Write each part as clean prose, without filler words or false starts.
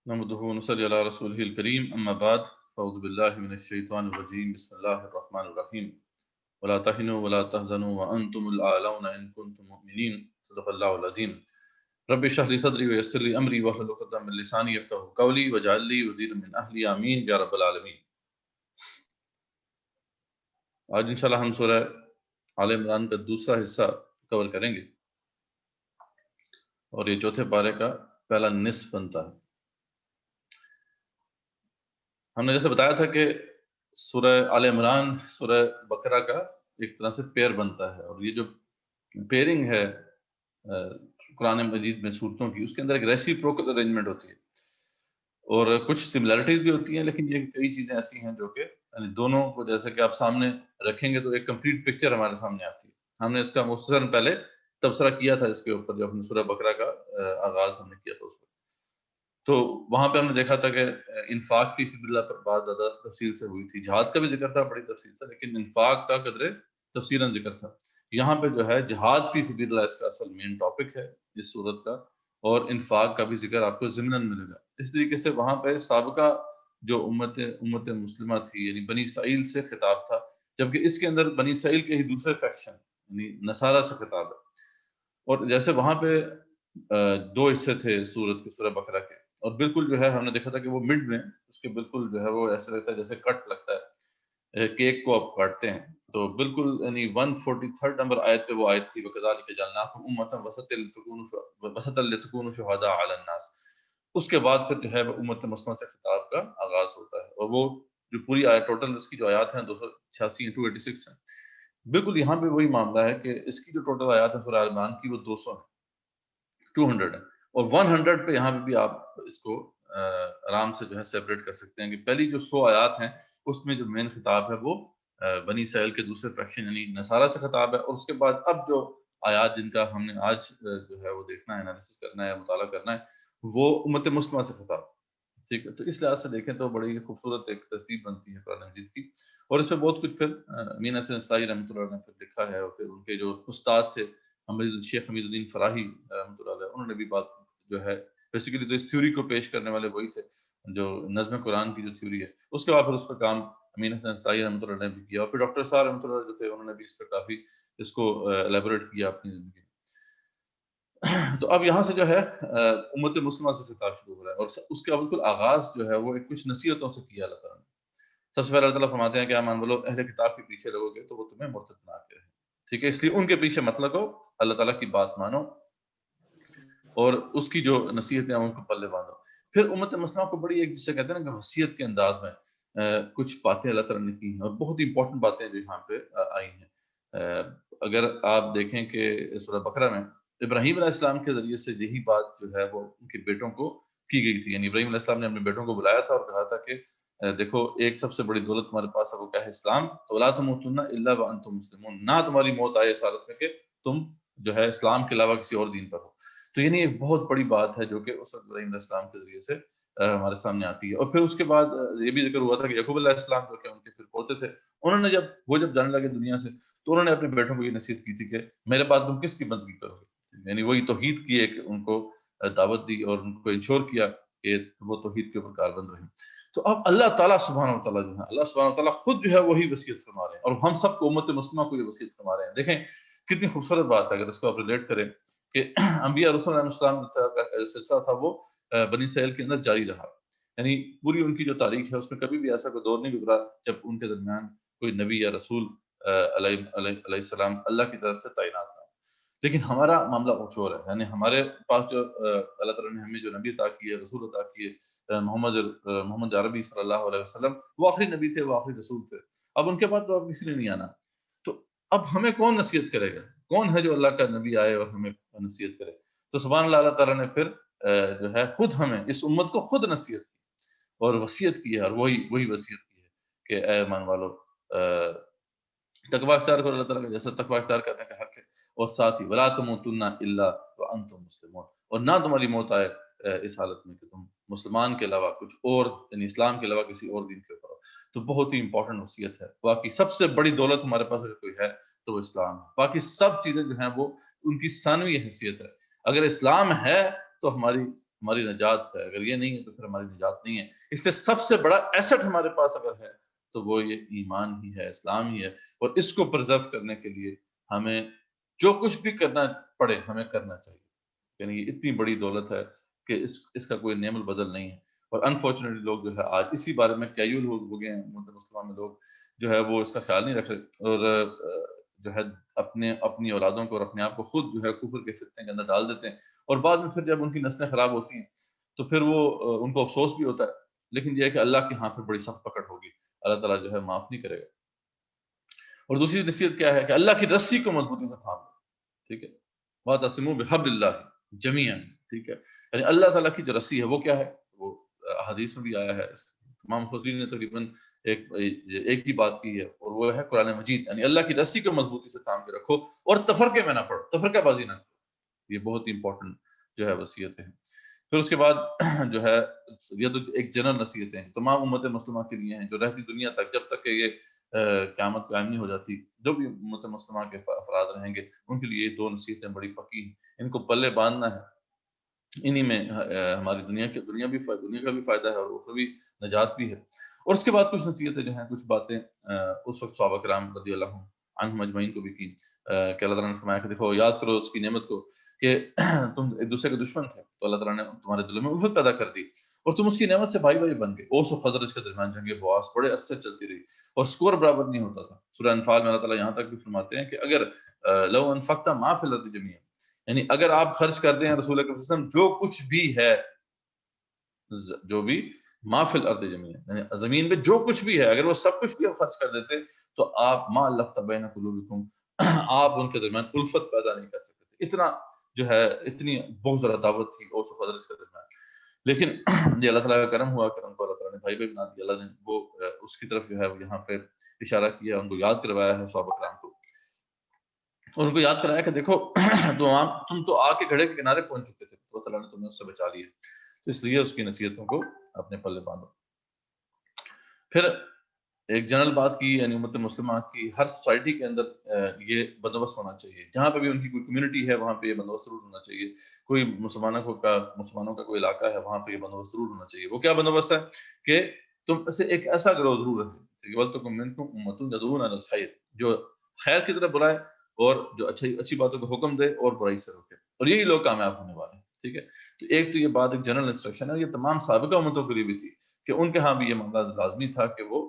نحمده ونصلي على رسوله الكريم اما بعد فاعوذ بالله من الشيطان الرجيم بسم الله الرحمن الرحيم ولا تهنوا ولا تحزنوا وانتم الاعلون ان كنتم مؤمنين صدق الله العظيم رب اشرح لي صدري ويسر لي امري واحلل عقدة من لساني يفقهوا قولي واجعل لي وزيرا من اهلي امين يا رب العالمين۔ آج انشاءاللہ ہم سورہ آل عمران کا دوسرا حصہ کور کریں گے اور یہ چوتھے پارے کا پہلا نصف بنتا ہے۔ ہم نے جیسے بتایا تھا کہ سورہ آل عمران سورہ بقرہ کا ایک طرح سے پیر بنتا ہے، اور یہ جو پیرنگ ہے قرآن مجید میں صورتوں کی، اس کے اندر ایک ریسیپروکل ارینجمنٹ ہوتی ہے اور کچھ سملیرٹیز بھی ہوتی ہیں، لیکن یہ کئی چیزیں ایسی ہیں جو کہ یعنی دونوں کو جیسے کہ آپ سامنے رکھیں گے تو ایک کمپلیٹ پکچر ہمارے سامنے آتی ہے۔ ہم نے اس کا مختصراً پہلے تبصرہ کیا تھا اس کے اوپر، جب ہم نے سورہ بقرہ کا آغاز ہم نے کیا تھا اس وقت، تو وہاں پہ ہم نے دیکھا تھا کہ انفاق فی سبیل اللہ پر بات زیادہ تفصیل سے ہوئی تھی، جہاد کا بھی ذکر تھا بڑی تفصیل سے، لیکن انفاق کا قدرے تفصیلاً ذکر تھا۔ یہاں پہ جو ہے جہاد فی سبیل اللہ اس کا اصل مین ٹاپک ہے اس صورت کا، اور انفاق کا بھی ذکر آپ کو ضمناً ملے گا۔ اس طریقے سے وہاں پہ سابقہ جو امت مسلمہ تھی یعنی بنی اسرائیل سے خطاب تھا، جبکہ اس کے اندر بنی اسرائیل کے ہی دوسرے فیکشن یعنی نصارہ سے خطاب ہے۔ اور جیسے وہاں پہ دو حصے تھے سورت کے سورہ بقرہ کے، اور بالکل جو ہے ہم نے دیکھا تھا کہ وہ مڈ میں اس کے بالکل جو ہے وہ ایسا لگتا ہے جیسے کٹ لگتا ہے، کیک کو آپ کاٹتے ہیں تو بالکل یعنی 143 نمبر آیت پہ وہ آیت تھی، وَكَذَلِكَ جَعَلْنَاكُمْ أُمَّةً وَسَطًا لِتَكُونُوا شُهَدَاءَ عَلَى النَّاسِ۔ اس کے بعد پھر جو ہے وہ امت مسلمہ سے خطاب کا آغاز ہوتا ہے، اور وہ جو پوری آیت ٹوٹل اس کی جو آیات ہیں 286 286 ہیں، بالکل یہاں پہ وہی معاملہ ہے کہ اس کی جو ٹوٹل آیات ہے سورہ عمران کی وہ 200 ہیں، 200 ہے، اور 100 پہ یہاں پہ بھی آپ اس کو آرام سے جو ہے سیپریٹ کر سکتے ہیں کہ پہلی جو 100 آیات ہیں اس میں جو مین خطاب ہے وہ بنی اسرائیل کے دوسرے فیکشن یعنی نصارہ سے خطاب ہے، اور اس کے بعد اب جو آیات جن کا ہم نے آج جو ہے وہ دیکھنا ہے، انالیسس کرنا ہے، مطالعہ کرنا ہے، وہ امت مسلمہ سے خطاب، ٹھیک ہے۔ تو اس لحاظ سے دیکھیں تو بڑی خوبصورت ایک ترتیب بنتی ہے قرآن مجید کی، اور اس میں بہت کچھ پھر امین حسن اصلاحی رحمۃ اللہ نے پھر لکھا ہے، اور پھر ان کے جو استاد تھے شیخ حمید الدین فراہی رحمۃ اللہ علیہ، انہوں نے بھی بات جو ہے بیسیکلی تو اس تھیوری کو پیش کرنے والے وہی تھے جو نظم قرآن کی جو تھیوری ہے، اس کے بعد پھر اس پر کام امین حسن اصلاحی رحمۃ اللہ نے بھی کیا، اور پھر ڈاکٹر صاحب رحمۃ اللہ جو تھے انہوں نے بھی اس پہ کافی اس کو الیبوریٹ کیا اپنی زندگی میں۔ تو اب یہاں سے جو ہے امت مسلمہ سے خطاب شروع ہو رہا ہے، اور اس کا بالکل آغاز جو ہے وہ کچھ نصیحتوں سے کیا اللہ تعالیٰ نے۔ سب سے پہلے اللہ تعالیٰ فرماتے ہیں کہ مان بولو اہل کتاب کے پیچھے لگو گے تو وہ تمہیں مرتد بنا کے رہیں، ٹھیک ہے، اس لیے ان کے پیچھے مت لگو، اللہ تعالیٰ کی بات مانو اور اس کی جو نصیحتیں ہیں ان کو پلے باندھو۔ پھر امت مسلمہ کو بڑی ایک جسے کہتے ہیں نا کہ وصیت کے انداز میں کچھ باتیں اللہ تعالیٰ نے کی ہیں، اور بہت امپورٹنٹ باتیں جو یہاں پہ آئی ہیں۔ اگر آپ دیکھیں کہ سورہ بقرہ میں ابراہیم علیہ السلام کے ذریعے سے یہی بات جو ہے وہ ان کے بیٹوں کو کی گئی تھی، یعنی ابراہیم علیہ السلام نے اپنے بیٹوں کو بلایا تھا اور کہا تھا کہ دیکھو ایک سب سے بڑی دولت تمہارے پاس ہے وہ کیا ہے؟ اسلام، تو لا تموتن الا وانتم مسلمون، نہ تمہاری موت آئے اس حالت میں کہ تم جو ہے اسلام کے علاوہ کسی اور دین پر ہو۔ تو یعنی ایک بہت بڑی بات ہے جو کہ اس وقت ابراہیم علیہ السلام کے ذریعے سے ہمارے سامنے آتی ہے۔ اور پھر اس کے بعد یہ بھی ذکر ہوا تھا کہ یعقوب علیہ السلام جو کہ ان کے پھر پوتے تھے، انہوں نے جب جانے لگے دنیا سے تو انہوں نے اپنے بیٹوں کو یہ نصیحت کی تھی کہ میرے بعد تم کس کی بندگی کرو گے، یعنی وہی توحید کی ایک ان کو دعوت دی اور ان کو انشور کیا کہ وہ توحید کے اوپر کاربند رہیں۔ تو اب اللہ تعالیٰ سبحانہ و تعالیٰ جو ہے اللہ سبحانہ و تعالیٰ خود جو ہے وہی وصیت فرما رہے ہیں، اور ہم سب کو امت مسلمہ کو یہ وصیت فرما رہے ہیں۔ دیکھیں کتنی خوبصورت بات ہے اگر اس کو آپ ریلیٹ کریں کہ انبیاء رسول علیہ السلام کا سلسلہ تھا وہ بنی اسرائیل کے اندر جاری رہا، یعنی پوری ان کی جو تاریخ ہے اس میں کبھی بھی ایسا کوئی دور نہیں گزرا جب ان کے درمیان کوئی نبی یا رسول علیہ السلام اللہ کی طرف سے تعینات تھا۔ لیکن ہمارا معاملہ کچھ اور ہے، یعنی ہمارے پاس جو اللہ تعالیٰ نے ہمیں جو نبی عطا کیے، رسول عطا کیے، محمد عربی صلی اللہ علیہ وسلم، وہ آخری نبی تھے، وہ آخری رسول تھے، اب ان کے بعد تو اب کسی نے نہیں آنا۔ تو اب ہمیں کون نصیحت کرے گا؟ کون ہے جو اللہ کا نبی آئے اور ہمیں نصیحت کرے؟ تو سبحان اللہ، اللہ تعالیٰ نے پھر جو ہے خود ہمیں اس امت کو خود نصیحت کی اور وصیت کی ہے، اور وہی وصیت کی ہے کہ اے ایمان والو تقوی اختیار کرو، اللہ تعالیٰ کا جیسا تقوی اختیار کرنے کا حق ہے، اور ساتھ ہی ولا تموتن الا وانتم مسلمون، اور نہ تمہاری موت آئے اس حالت میں کہ تم مسلمان کے علاوہ کچھ اور یعنی اسلام کے علاوہ کسی اور دین کے اوپر ہو۔ تو بہت ہی امپورٹنٹ وصیت ہے، باقی سب سے بڑی دولت ہمارے پاس اگر کوئی ہے تو وہ اسلام ہے، باقی سب چیزیں جو ہیں وہ ان کی ثانوی حیثیت ہے۔ اگر اسلام ہے تو ہماری ہماری نجات ہے، اگر یہ نہیں ہے تو پھر ہماری نجات نہیں ہے۔ اس لیے سب سے بڑا ایسٹ ہمارے پاس اگر ہے تو وہ یہ ایمان ہی ہے، اسلام ہی ہے، اور اس کو پرزرو کرنے کے لیے ہمیں جو کچھ بھی کرنا پڑے ہمیں کرنا چاہیے۔ یعنی یہ اتنی بڑی دولت ہے کہ اس کا کوئی نعم البدل نہیں ہے، اور انفارچونیٹلی لوگ جو ہے آج اسی بارے میں کیجول ہو گئے ہیں، مسلمان میں لوگ جو ہے وہ اس کا خیال نہیں رکھ رہے، اور جو ہے اپنی اولادوں کو اور اپنے آپ کو خود جو ہے کفر کے فتنے کے اندر ڈال دیتے ہیں، اور بعد میں پھر جب ان کی نسلیں خراب ہوتی ہیں تو پھر وہ ان کو افسوس بھی ہوتا ہے، لیکن یہ ہے کہ اللہ کے ہاں پہ بڑی سخت پکڑ ہوگی، اللہ تعالیٰ جو ہے معاف نہیں کرے گا۔ اور دوسری نصیحت کیا ہے کہ اللہ کی رسی کو مضبوطی سے تھام لو، ٹھیک ہے، وَاعْتَصِمُوا بِحَبْلِ اللَّهِ جَمِيعًا، ٹھیک ہے، یعنی اللہ تعالیٰ کی جو رسی ہے وہ کیا ہے، وہ حدیث میں بھی آیا ہے، تمام مفسرین نے تقریباً ایک ہی بات کی ہے، اور وہ ہے قرآن مجید، یعنی اللہ کی رسی کو مضبوطی سے تھام کے رکھو اور تفرقے میں نہ پڑو، تفرقہ بازی نہ کرو، یہ بہت ہی امپورٹنٹ جو ہے وصیتیں ہیں۔ پھر اس کے بعد جو ہے یہ تو ایک جنرل نصیحتیں ہیں تمام امت مسلمہ کے لیے ہیں، جو رہتی دنیا تک جب تک کہ یہ قیامت قائم نہیں ہو جاتی، جو بھی امت مسلمہ کے افراد رہیں گے ان کے لیے یہ دو نصیحتیں بڑی پکی ہیں، ان کو پلے باندھنا ہے، انہی میں ہماری دنیا کا بھی فائدہ ہے اور اخروی نجات بھی ہے۔ اور اس کے بعد کچھ نصیحتیں جو ہیں، کچھ باتیں اس وقت صحابہ کرام رضی اللہ عنہم اجمعین کو بھی کی، کہ اللہ تعالیٰ نے فرمایا کہ دیکھو یاد کرو اس کی نعمت کو کہ تم ایک دوسرے کے دشمن تھے تو اللہ تعالیٰ نے تمہارے دلوں میں الفت پیدا کر دی، اور تم اس کی نعمت سے بھائی بن گئے۔ اوس و خزرج کے درمیان جنگ بواس بڑے عرصے چلتی رہی اور سکور برابر نہیں ہوتا تھا۔ سورہ انفال میں اللہ تعالیٰ یہاں تک بھی فرماتے ہیں کہ اگر لو انفقت ما فی الارض جميعا، یعنی اگر آپ خرچ کر دیں رسول اللہ صلی اللہ علیہ وسلم جو کچھ بھی ہے، جو بھی ما فی الارض جميعا، یعنی زمین پہ جو کچھ بھی ہے، اگر وہ سب کچھ بھی آپ خرچ کر دیتے تو آپ ما الفت بین قلوبکم، آپ ان کے درمیان الفت پیدا نہیں کر سکتے تھے۔ اتنا جو ہے اتنی بہت زیادہ دعوت تھی اوس و خزرج کے درمیان، لیکن یہ اللہ تعالیٰ کا کرم ہوا کہ ان کو اللہ تعالیٰ نے بھائی بنا دیا، اللہ نے وہ اس کی طرف جو ہے وہ یہاں پہ اشارہ کیا، ان کو یاد کروایا ہے صحابہ کرام کو، اور ان کو یاد کرایا کہ دیکھو تم تو آ کے گھڑے کے کنارے پہنچ چکے تھے، تو اللہ نے تمہیں اس سے بچا لیا، تو اس لیے اس کی نصیحتوں کو اپنے پلے باندھو۔ پھر ایک جنرل بات کی، یعنی امت مسلمہ کی ہر سوسائٹی کے اندر یہ بندوبست ہونا چاہیے، جہاں پہ بھی ان کی کوئی کمیونٹی ہے وہاں پہ یہ بندوبست ضرور ہونا چاہیے، کوئی مسلمانوں کا کوئی علاقہ ہے وہاں پہ یہ بندوبست ضرور ہونا چاہیے۔ وہ کیا بندوبست ہے کہ تم سے ایک ایسا گروہ ضرور رکھے وَلْتَكُن مِّنكُمْ أُمَّةٌ يَدْعُونَ إِلَى الْخَيْرِ، جو خیر کی طرف بلائے اور جو اچھی باتوں کا حکم دے اور برائی سے روکے، اور یہی لوگ کامیاب ہونے والے ہیں، ٹھیک ہے۔ تو ایک تو یہ بات ایک جنرل انسٹرکشن ہے، یہ تمام سابقہ امتوں کے لیے بھی تھی کہ ان کے ہاں بھی یہ معاملہ لازمی تھا کہ وہ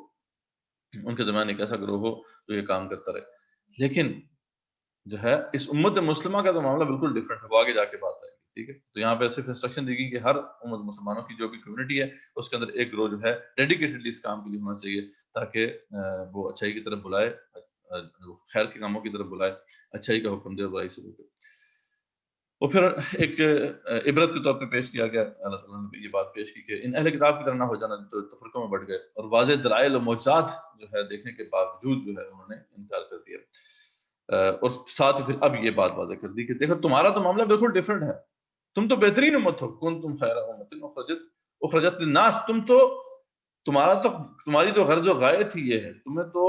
ان کے درمیان ایک ایسا گروہ ہو جو یہ کام کرتا رہے، لیکن جو ہے اس امت مسلمہ کا تو معاملہ بالکل ڈفرینٹ ہے، وہ آگے جا کے بات آئے گی، ٹھیک ہے۔ تو یہاں پہ صرف انسٹرکشن دی گئی کہ ہر امت مسلمانوں کی جو بھی کمیونٹی ہے اس کے اندر ایک گروہ جو ہے ڈیڈیکیٹڈلی اس کام کے لیے ہونا چاہیے، تاکہ وہ اچھائی کی طرف بلائے، خیر کے کاموں کی طرف بلائے، اچھائی کا حکم دے اور برائی سے روکے۔ اور پھر ایک عبرت کے طور پہ پیش کیا گیا، اللہ تعالیٰ نے یہ بات پیش کی کہ ان اہل کتاب کی طرح نہ ہو جانا جو تفرقوں میں بڑھ گئے، اور واضح دلائل و معجزات جو ہے دیکھنے کے باوجود جو ہے انہوں نے انکار کر دیا، اور ساتھ ہی پھر اب یہ بات واضح کر دی کہ دیکھو تمہارا تو معاملہ بالکل ڈفرینٹ ہے، تم تو بہترین امت ہو، کنتم خیر امت اخرجت للناس، تمہاری تو غرض و غایت ہی یہ ہے، تمہیں تو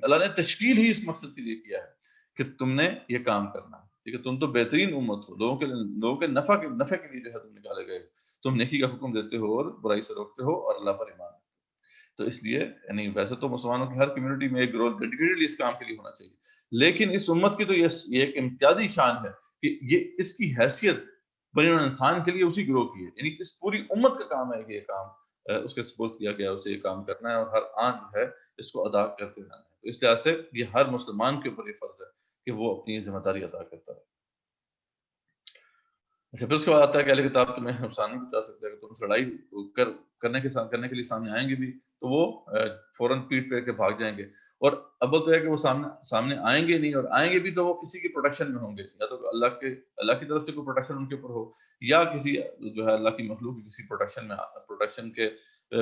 اللہ نے تشکیل ہی اس مقصد کے لیے کیا ہے کہ تم نے یہ کام کرنا ہے، ٹھیک ہے، تم تو بہترین امت ہو، لوگوں کے نفع کے لیے جو ہے تم نکالے گئے، تم نیکی کا حکم دیتے ہو اور برائی سے روکتے ہو اور اللہ پر ایمان رکھتے ہو۔ تو اس لیے یعنی ویسے تو مسلمانوں کی ہر کمیونٹی میں ایک گروہ ڈیڈیکیٹڈلی اس کام کے لیے ہونا چاہیے، لیکن اس امت کی تو یہ ایک امتیازی شان ہے کہ یہ اس کی حیثیت بنی نوع انسان کے لیے اسی گروہ کی ہے، یعنی اس پوری امت کا کام ہے کہ یہ کام اس کے سپورٹ کیا گیا، اسے یہ کام کرنا ہے اور ہر آن جو ہے اس کو ادا کرتے رہنا ہے۔ تو اس لحاظ سے یہ ہر مسلمان کے اوپر یہ فرض ہے کہ وہ اپنی ذمہ داری ادا کرتا ہے۔ اچھا، پھر اس کے بعد آتا ہے کہ اہل کتاب تمہیں نقصان نہیں پہنچا سکتا، کہ تم سے لڑائی کرنے کے لیے سامنے آئیں گے بھی تو وہ فوراً پیٹ پہ کے بھاگ جائیں گے، اور اول تو ہے کہ وہ سامنے آئیں گے نہیں، اور آئیں گے بھی تو وہ کسی کی پروٹیکشن میں ہوں گے، یا تو اللہ کی طرف سے کوئی پروٹیکشن ان کے اوپر ہو، یا کسی جو ہے اللہ کی مخلوق کی کسی پروٹیکشن کے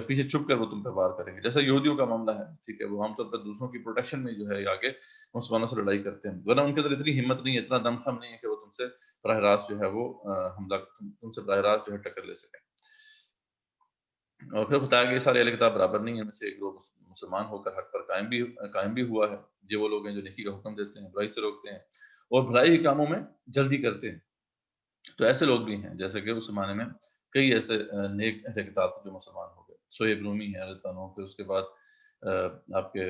پیچھے چھپ کر وہ تم پہ وار کریں گے، جیسا یہودیوں کا معاملہ ہے، ٹھیک ہے، وہ عام طور پر دوسروں کی پروٹیکشن میں جو ہے آگے مسلمانوں سے لڑائی کرتے ہیں، ورنہ ان کے اندر اتنی ہمت نہیں ہے، اتنا دم خم نہیں ہے کہ وہ تم سے براہ راست جو ہے وہ حملہ تم سے براہ راست جو ہے ٹکر لے سکیں۔ اور پھر بتایا کہ یہ سارے اہل کتاب برابر نہیں ہے، ان میں سے ایک لوگ مسلمان ہو کر حق پر قائم بھی ہوا ہے، یہ وہ لوگ ہیں جو نیکی کا حکم دیتے ہیں، برائی سے روکتے ہیں اور بھلائی کے کاموں میں جلدی کرتے ہیں۔ تو ایسے لوگ بھی ہیں جیسے کہ اس زمانے میں کئی ایسے نیک اہل کتاب جو مسلمان ہو گئے. سہیب رومی ہے رضی اللہ عنہ، پھر اس کے بعد آپ کے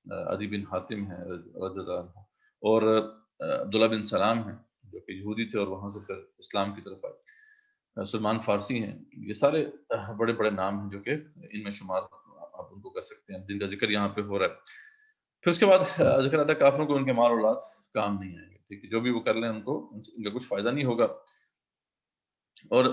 عدی بن حاتم ہیں رضی اللہ عنہ، اور عبداللہ بن سلام ہیں جو کہ یہودی تھے اور وہاں سے پھر اسلام کی طرف آئے. سلمان فارسی ہیں. یہ سارے بڑے بڑے نام ہیں جو کہ ان میں شمار آپ ان کو کر سکتے ہیں جن کا ذکر یہاں پہ ہو رہا ہے. پھر اس کے بعد ذکر آتا ہے کافروں کو ان کے مال اولاد کام نہیں آئیں گے. ٹھیک ہے، جو بھی وہ کر لیں ان کو ان کا کچھ فائدہ نہیں ہوگا. اور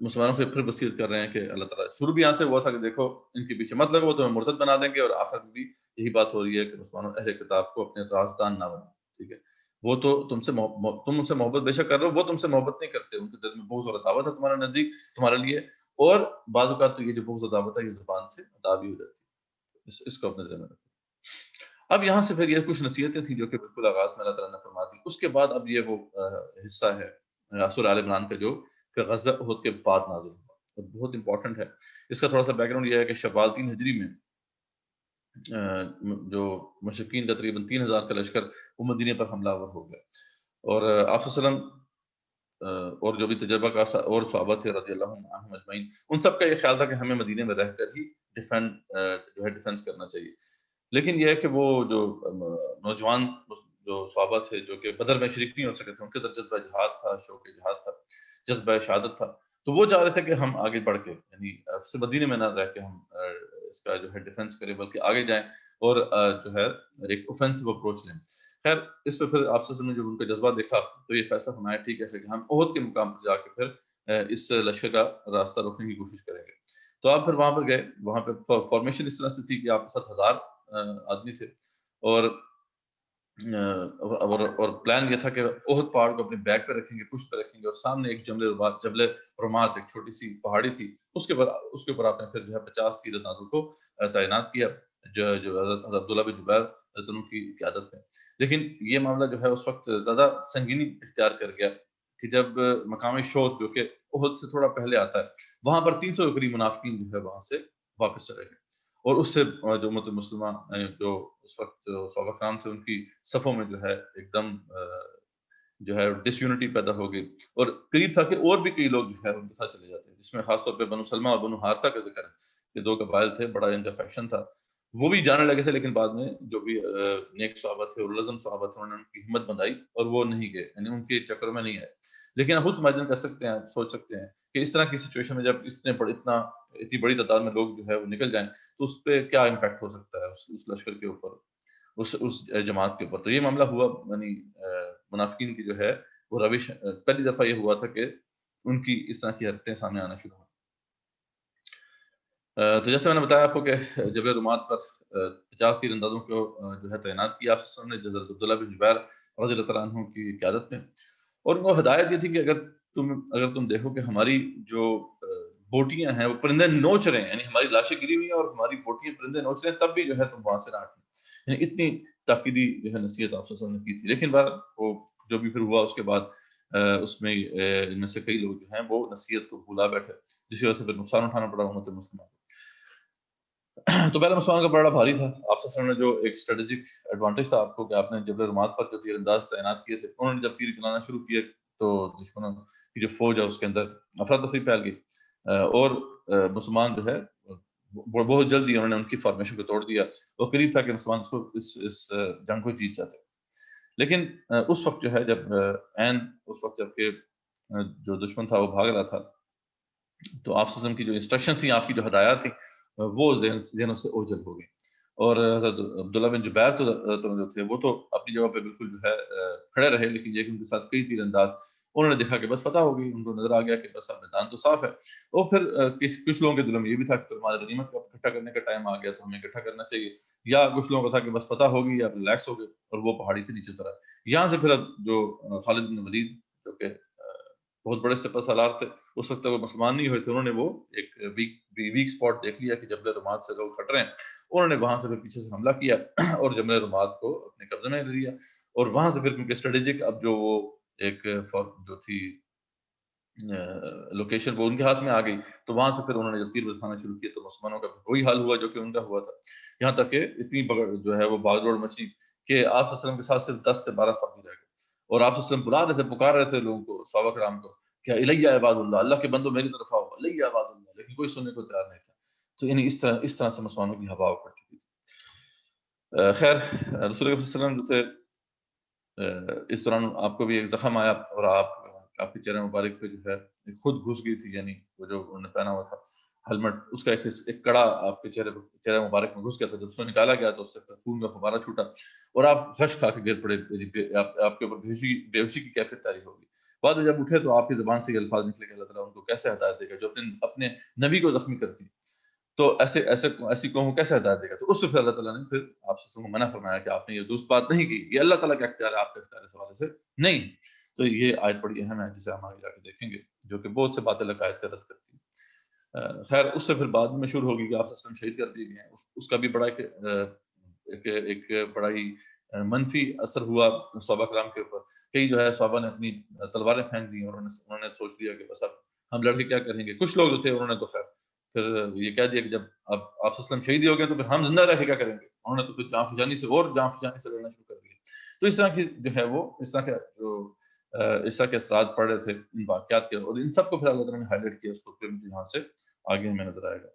مسلمانوں کو پھر وصیت کر رہے ہیں کہ اللہ تعالیٰ، شروع بھی یہاں سے ہوا تھا کہ دیکھو ان کے پیچھے مت لگو، وہ تمہیں مرتد بنا دیں گے، اور آخر میں بھی یہی بات ہو رہی ہے کہ مسلمانوں اہل کتاب کو اپنے رازدان نہ بنائیں. ٹھیک ہے، وہ تو تم ان سے محبت بے شک کر رہے ہو، وہ تم سے محبت نہیں کرتے، ان کے دل میں بغض اور عداوت ہے تمہارے نزدیک تمہارے لیے. اور بعض اوقات تو یہ جو بغض عداوت ہے یہ زبان سے ادا بھی ہو جاتی ہے. اس کو اپنے ذہن میں رکھو. اب یہاں سے پھر یہ کچھ نصیحتیں تھیں جو کہ بالکل آغاز میں اللہ تعالیٰ نے فرما دی. اس کے بعد اب یہ وہ حصہ ہے سورہ آل عمران کا جو کہ غزوہ احد کے بعد نازل ہوا، اور بہت امپورٹنٹ ہے. اس کا تھوڑا سا بیک گراؤنڈ یہ ہے کہ شوال 3 ہجری میں جو مشرکین کا تقریباً 3000 کا لشکر وہ مدینے پر حملہ آور ہو گیا. اور آپ صلی اللہ علیہ وسلم اور جو بھی تجربہ کا اور صحابہ تھے رضی اللہ عنہم اجمعین، ان سب کا یہ خیال تھا کہ ہمیں مدینے میں رہ کر ہی ڈیفینس کرنا چاہیے. لیکن یہ ہے کہ وہ جو نوجوان جو صحابہ تھے جو کہ بدر میں شریک نہیں ہو سکے تھے، ان کے اندر جذبہ جہاد تھا، شوق جہاد تھا، جذبہ شہادت تھا. تو وہ چاہ رہے تھے کہ ہم آگے بڑھ کے یعنی صرف مدینے میں نہ رہ کے ہم اس کا جو ہے ڈیفینس کریں، بلکہ آگے جائیں اور جو ہے ایک اوفینسو اپروچ لیں. خیر اس پہ پھر آپ نے جب ان کا جذبہ دیکھا تو یہ فیصلہ فرمایا ٹھیک ہے کہ ہم احد کے مقام پر جا کے پھر اس لشکر کا راستہ روکنے کی کوشش کریں گے. تو آپ پھر وہاں پر گئے. وہاں پہ فارمیشن اس طرح سے تھی کہ آپ کے ساتھ 1000 آدمی تھے، اور پلان یہ تھا کہ احد پہاڑ کو اپنے بیک پہ رکھیں گے، پشت پہ رکھیں گے، اور سامنے ایک جبل رمات ایک چھوٹی سی پہاڑی تھی، اس کے اوپر آپ نے پھر جو ہے 50 تیر اندازوں کو تعینات کیا جو حضرت عبداللہ بن جبیر رضی اللہ عنہ کی قیادت میں. لیکن یہ معاملہ جو ہے اس وقت زیادہ سنگینی اختیار کر گیا کہ جب مقام شوط جو کہ احد سے تھوڑا پہلے آتا ہے، وہاں پر 300 کے قریب منافقین جو ہے وہاں سے واپس چلے گئے. اور اس سے جو امت مسلمہ جو اس وقت صحابہ کرام تھے ان کی صفوں میں جو ہے ایک دم جو ہے ڈس یونٹی پیدا ہو گئی. اور قریب تھا کہ اور بھی کئی لوگ جو ہے ان کے ساتھ چلے جاتے ہیں، جس میں خاص طور پہ بنو سلمہ اور بنو حارثہ کا ذکر ہے کہ 2 قبائل تھے، بڑا ان کا فیکشن تھا. وہ بھی جانے لگے تھے، لیکن بعد میں جو بھی نیک صحابہ تھے اور لازم صحابہ تھے انہوں نے ان کی ہمت بندھائی اور وہ نہیں گئے، یعنی ان کے چکر میں نہیں آئے. لیکن آپ خود امیجن کر سکتے ہیں، سوچ سکتے ہیں کہ اس طرح کی سچویشن میں جب اتنی بڑی تعداد میں لوگ جو ہے وہ نکل جائیں تو اس پہ کیا امپیکٹ ہو سکتا ہے اس لشکر کے اوپر، اس جماعت کے اوپر. تو یہ معاملہ ہوا، یعنی منافقین کی جو ہے وہ روش پہلی دفعہ یہ ہوا تھا کہ ان کی اس طرح کی حرکتیں سامنے آنا شروع ہوئی. تو جیسے میں نے بتایا آپ کو کہ جبل رمات پر 50 تیر اندازوں کو جو ہے تعینات کیا آپ نے حضرت عبداللہ بن جبیر رضی اللہ تعالیٰ عنہ کی قیادت میں. اور ان کو ہدایت یہ تھی کہ اگر تم دیکھو کہ ہماری جو بوٹیاں ہیں وہ پرندے نوچ رہے ہیں، یعنی ہماری لاشیں گری ہوئی ہیں اور ہماری بوٹیاں پرندے نوچ رہے ہیں، تب بھی جو ہے تم وہاں سے نہ ہٹنا. یعنی اتنی تاکیدی جو ہے نصیحت آپ نے کی تھی. لیکن بار وہ جو بھی پھر ہوا اس کے بعد اس میں ان میں سے کئی لوگ جو ہیں وہ نصیحت کو بھولا بیٹھے، جس کی وجہ سے پھر نقصان اٹھانا پڑا امت مسلمہ. تو پہلا مسلمان کا بڑا بھاری تھا. آپ صلی اللہ علیہ وسلم نے جو ایک اسٹریٹجک ایڈوانٹیج تھا آپ کو کہ آپ نے جبل رمات پر جو تیر انداز تعینات کیے تھے، انہوں نے جب تیر چلانا شروع کیے تو دشمنوں کی جو فوج ہے اس کے اندر افراتفری پھیل گئی، اور مسلمان جو ہے بہت جلدی انہوں نے ان کی فارمیشن کو توڑ دیا. اور قریب تھا کہ مسلمان اس جنگ کو جیت جاتے. لیکن اس وقت جو ہے اس وقت جب کہ جو دشمن تھا وہ بھاگ رہا تھا، تو آپ وسلم کی جو انسٹرکشن تھی، آپ کی جو ہدایات تھی، وہ ذہنوں سے اوجھل ہو گئی. اور حضرت عبداللہ بن جبیر تو جو تھے وہ تو اپنی جگہ پہ بالکل جو ہے کھڑے رہے، لیکن یہ کہ ان کے ساتھ کئی تیر انداز انہوں نے دیکھا کہ بس فتح ہو گئی، ان کو نظر آ گیا کہ بس اب میدان تو صاف ہے. اور پھر کچھ لوگوں کے دلوں میں یہ بھی تھا کہ ہمارے غنیمت کا اکٹھا کرنے کا ٹائم آ گیا تو ہمیں اکٹھا کرنا چاہیے، یا کچھ لوگوں کا تھا کہ بس فتح ہوگی یا ریلیکس ہو گئے اور وہ پہاڑی سے نیچے اترا. یہاں سے پھر اب جو خالد بن ولید جو کہ بہت بڑے سپہ سالار تھے، اس وقت وہ مسلمان نہیں ہوئے تھے، انہوں نے وہ ایک ویک سپاٹ دیکھ لیا کہ جبل رمات سے لوگ ہٹ رہے ہیں. انہوں نے وہاں سے پھر پیچھے سے حملہ کیا اور جبل رمات کو اپنے قبضے میں لے لیا. اور وہاں سے پھر کیونکہ اسٹریٹجک اب جو وہ ایک جو تھی لوکیشن وہ ان کے ہاتھ میں آ گئی، تو وہاں سے پھر انہوں نے جب تیر برسانا شروع کیا تو مسلمانوں کا وہی حال ہوا جو کہ ان کا ہوا تھا. یہاں تک کہ اتنی جو ہے وہ بھاگ دوڑ مچی کہ آپ صلی اللہ علیہ وسلم کے ساتھ صرف 10 سے 12 صحابی رہ گئے. اور آپ صلی اللہ علیہ وسلم بلا رہے تھے، پکار رہے تھے لوگوں کو، صحابہ کرام کو، کہ الیہ عباد اللہ، اللہ کے بندوں میری طرف آؤ، الیہ عباد اللہ، لیکن کوئی سننے کو تیار نہیں تھا. تو یعنی اس طرح سے مسلمانوں کی ہوا اکھڑ چکی تھی. خیر رسول اللہ صلی اللہ علیہ وسلم جو تھے اس دوران آپ کو بھی ایک زخم آیا اور آپ کے چہرے مبارک پہ جو ہے خود گھس گئی تھی، یعنی وہ جو انہوں نے پہنا ہوا تھا ہیلمٹ، اس کا ایک کڑا آپ کے چہرے مبارک میں گھس گیا تھا. جب اس کو نکالا گیا تو اس سے خون کا فوارہ چھوٹا اور آپ غش کھا کے گر پڑے، آپ کے اوپر بے ہوشی کی کیفیت طاری ہوگی. بعد میں جب اٹھے تو آپ کی زبان سے یہ الفاظ نکلے کہ اللہ تعالیٰ ان کو کیسے ہدایت دے گا جو اپنے نبی کو زخمی کرتی، تو ایسی قوم کو کیسے ہدایت دے گا. تو اس سے پھر اللہ تعالیٰ نے پھر آپ سے منع فرمایا کہ آپ نے یہ دوست بات نہیں کی، یہ اللہ تعالیٰ کا اختیار ہے، آپ کے اختیار اس حوالے سے نہیں. تو یہ آیت بڑی اہم ہے جسے ہم آگے جا کے دیکھیں گے، جو کہ بہت سے باطل عقائد کا رد کرتی ہے. خیر اس سے پھر بعد میں مشہور ہوگی کہ آپ صلی اللہ علیہ وسلم شہید کر دیے گئے ہیں. اس کا بھی بڑا ایک بڑا ہی منفی اثر ہوا صحابہ کرام کے اوپر. کئی جو ہے صحابہ نے اپنی تلواریں پھینک دی اور انہوں نے سوچ لیا کہ بس اب ہم لڑکے کیا کریں گے. کچھ لوگ جو تھے انہوں نے تو خیر پھر یہ کہہ دیا کہ جب اب آپ صلی اللہ علیہ وسلم شہید ہو گئے تو پھر ہم زندہ رہ کے کیا کریں گے. انہوں نے تو پھر جان فشانی سے لڑنا شروع کر دیا. تو اس طرح کی جو ہے وہ اس طرح کے اثرات پڑ رہے تھے ان واقعات کے، اور ان سب کو پھر اللہ تعالیٰ نے ہائی لائٹ کیا اس کو یہاں سے آگے ہمیں نظر آئے گا.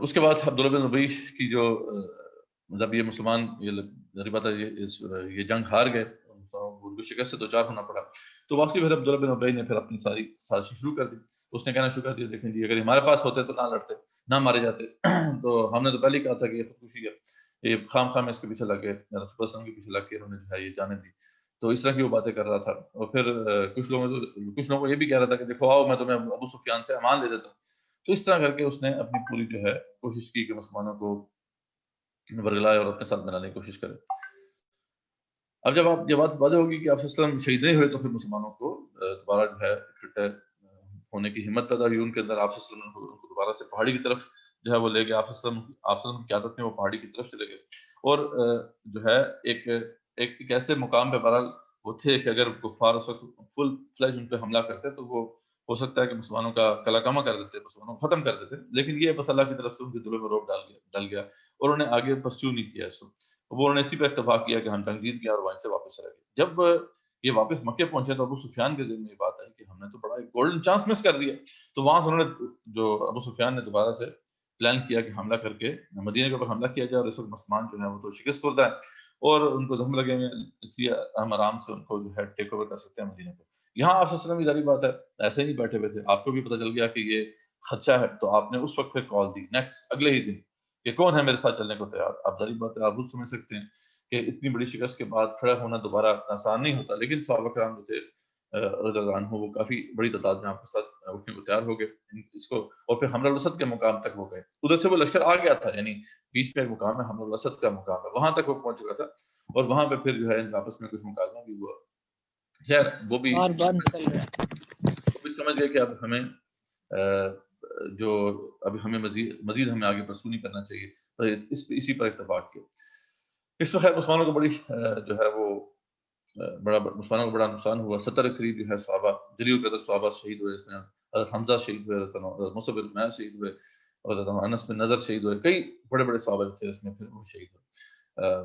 اس کے بعد عبداللہ بن ابی کی جو جب یہ مسلمان یہ بات ہے یہ جنگ ہار گئے، ان کو شکست سے دوچار ہونا پڑا، تو واپسی پھر عبداللہ بن ابی نے پھر اپنی ساری سازشیں شروع کر دی. اس نے کہنا شروع کر دیا دیکھیں جی اگر ہمارے پاس ہوتے تو نہ لڑتے نہ مارے جاتے تو ہم نے تو پہلے ہی کہا تھا کہ یہ خودکشی ہے، یہ خام خام اس کے پیچھے لگ گئے، رسول اللہ صلی اللہ علیہ وسلم کے پیچھے لگ کے انہوں نے جو ہے یہ جانے دی. تو اس طرح کی وہ باتیں کر رہا تھا. اور پھر کچھ لوگوں کو یہ بھی کہہ رہا تھا کہ دیکھو آؤ میں تمہیں ابو سفیان سے امان دے دیتا ہوں. تو اس طرح کر کے اس نے اپنی پوری جو ہے کوشش کی کہ مسلمانوں کو برگلائے اور اپنے ساتھ ملانے کی کوشش کرے. اب جب آپ یہ بات واضح ہوگی کہ آپ صلی اللہ علیہ وسلم شہید نہیں ہوئے تو پھر مسلمانوں کو دوبارہ جو ہے اکٹھے ہونے کی ہمت پیدا ہوئی ان کے اندر. آپ صلی اللہ علیہ وسلم کو دوبارہ سے پہاڑی کی طرف جو ہے وہ لے گئے. آپ صلی اللہ علیہ وسلم کی قیادت میں وہ پہاڑی کی طرف چلے گئے اور جو ہے ایک ایسے مقام پہ بہرحال وہ تھے کہ اگر کفار اس وقت فل فلیج ان پہ حملہ کرتے تو وہ ہو سکتا ہے کہ مسلمانوں کا کلا کما کر دیتے، مسلمانوں کو ختم کر دیتے، لیکن یہ بس اللہ کی طرف سے ان کے دلوں میں روک ڈال گیا اور انہوں نے آگے پرسیو نہیں کیا اس کو. وہ انہوں نے اسی پہ اتفاق کیا کہ ہم جنگ جیت گیا اور وہیں سے واپس چلے گئے. جب یہ واپس مکے پہنچے تو ابو سفیان کے ذہن میں یہ بات آئی کہ ہم نے تو بڑا ایک گولڈن چانس مس کر دیا. تو وہاں سے انہوں نے جو ابو سفیان نے دوبارہ سے پلان کیا کہ حملہ کر کے مدینے کے اوپر حملہ کیا جائے، اور اس وقت مسلمان جو ہے وہ تو شکست خوردہ ہے اور ان کو زخم لگے ہوئے ہیں، اس لیے ہم آرام سے ان کو جو ہے ٹیک اوور کر سکتے ہیں مدینے کو. یہاں آپ صلی اللہ علیہ وسلم کی ظاہری بات ہے ایسے ہی بیٹھے ہوئے تھے، آپ کو بھی پتہ چل گیا کہ یہ خدشہ ہے تو آپ نے اس وقت پھر کال دی نیکسٹ اگلے ہی دن کہ کون ہے میرے ساتھ چلنے کو تیار. آپ ظاہری بات ہے آپ خود سمجھ سکتے ہیں کہ اتنی بڑی شکست کے بعد کھڑا ہونا دوبارہ آسان نہیں ہوتا، لیکن صحابہ کرام جو تھے رضی اللہ عنہ وہ کافی بڑی تعداد میں آپ کے ساتھ اٹھنے کو تیار ہو گئے اس کو. اور پھر حمرہ الاسد کے مقام تک وہ گئے، ادھر سے وہ لشکر آ گیا تھا، یعنی بیچ میں ایک مقام ہے حمرہ الاسد کا مقام ہے، وہاں تک وہ پہنچ چکا تھا اور وہاں پہ پھر جو ہے آپس میں کچھ مکالمہ بھی ہوا. خیر وہ بھی سمجھ گئے کہ اب ہمیں جو ابھی ہمیں مزید ہمیں آگے پرسو نہیں کرنا چاہیے، تو اسی پر اتفاق کیا. اس وقت مسلمانوں کو بڑی جو ہے وہ مسلمانوں کو بڑا نقصان ہوا. 70 قریب جو ہے صحابہ جلیل قدر صحابہ شہید ہوئے، اس میں حضرت حمزہ شہید ہوئے، حضرت مصعب بن عمیر شہید ہوئے اور حضرت انس بن نضر شہید ہوئے. کئی بڑے بڑے صحابہ تھے اس میں پھر وہ شہید ہوئے.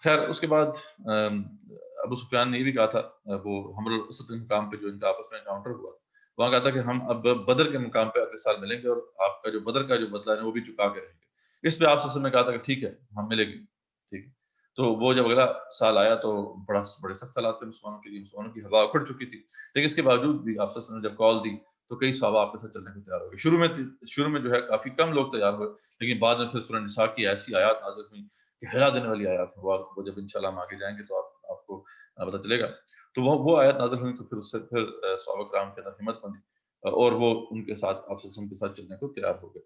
خیر اس کے بعد ابو سفیان نے یہ بھی کہا تھا، وہ حمرہ الاسد کے مقام پہ جو ان کا آپس میں انکاؤنٹر ہوا وہاں کہا تھا کہ ہم اب بدر کے مقام پہ اگلے سال ملیں گے اور آپ کا جو بدر کا جو بدلہ ہے وہ بھی چکا کے رہیں گے. اس پہ آپ سے نے کہا تھا کہ ٹھیک ہے ہم ملیں گے ٹھیک ہے. تو وہ جب اگلا سال آیا تو بڑے سخت حالات تھے مسلمانوں کے لیے، مسلمانوں کی ہوا اکھڑ چکی تھی، لیکن اس کے باوجود بھی آپ نے جب کال دی تو کئی صحابہ آپ کے ساتھ چلنے کو تیار ہو گئے. شروع میں جو ہے کافی کم لوگ تیار ہوئے، لیکن بعد میں پھر سورہ نساء کی ایسی آیات نازل ہوئی کہ ہلا دینے والی آیات ہیں. وہ جب انشاءاللہ ہم آگے جائیں گے تو آپ کو پتہ چلے گا. تو وہ آیات نازل ہوئی تو پھر اس سے پھر صحابہ کرام کے اندر ہمت بندی اور وہ ان کے ساتھ آپ کے ساتھ چلنے کو تیار ہو گئے.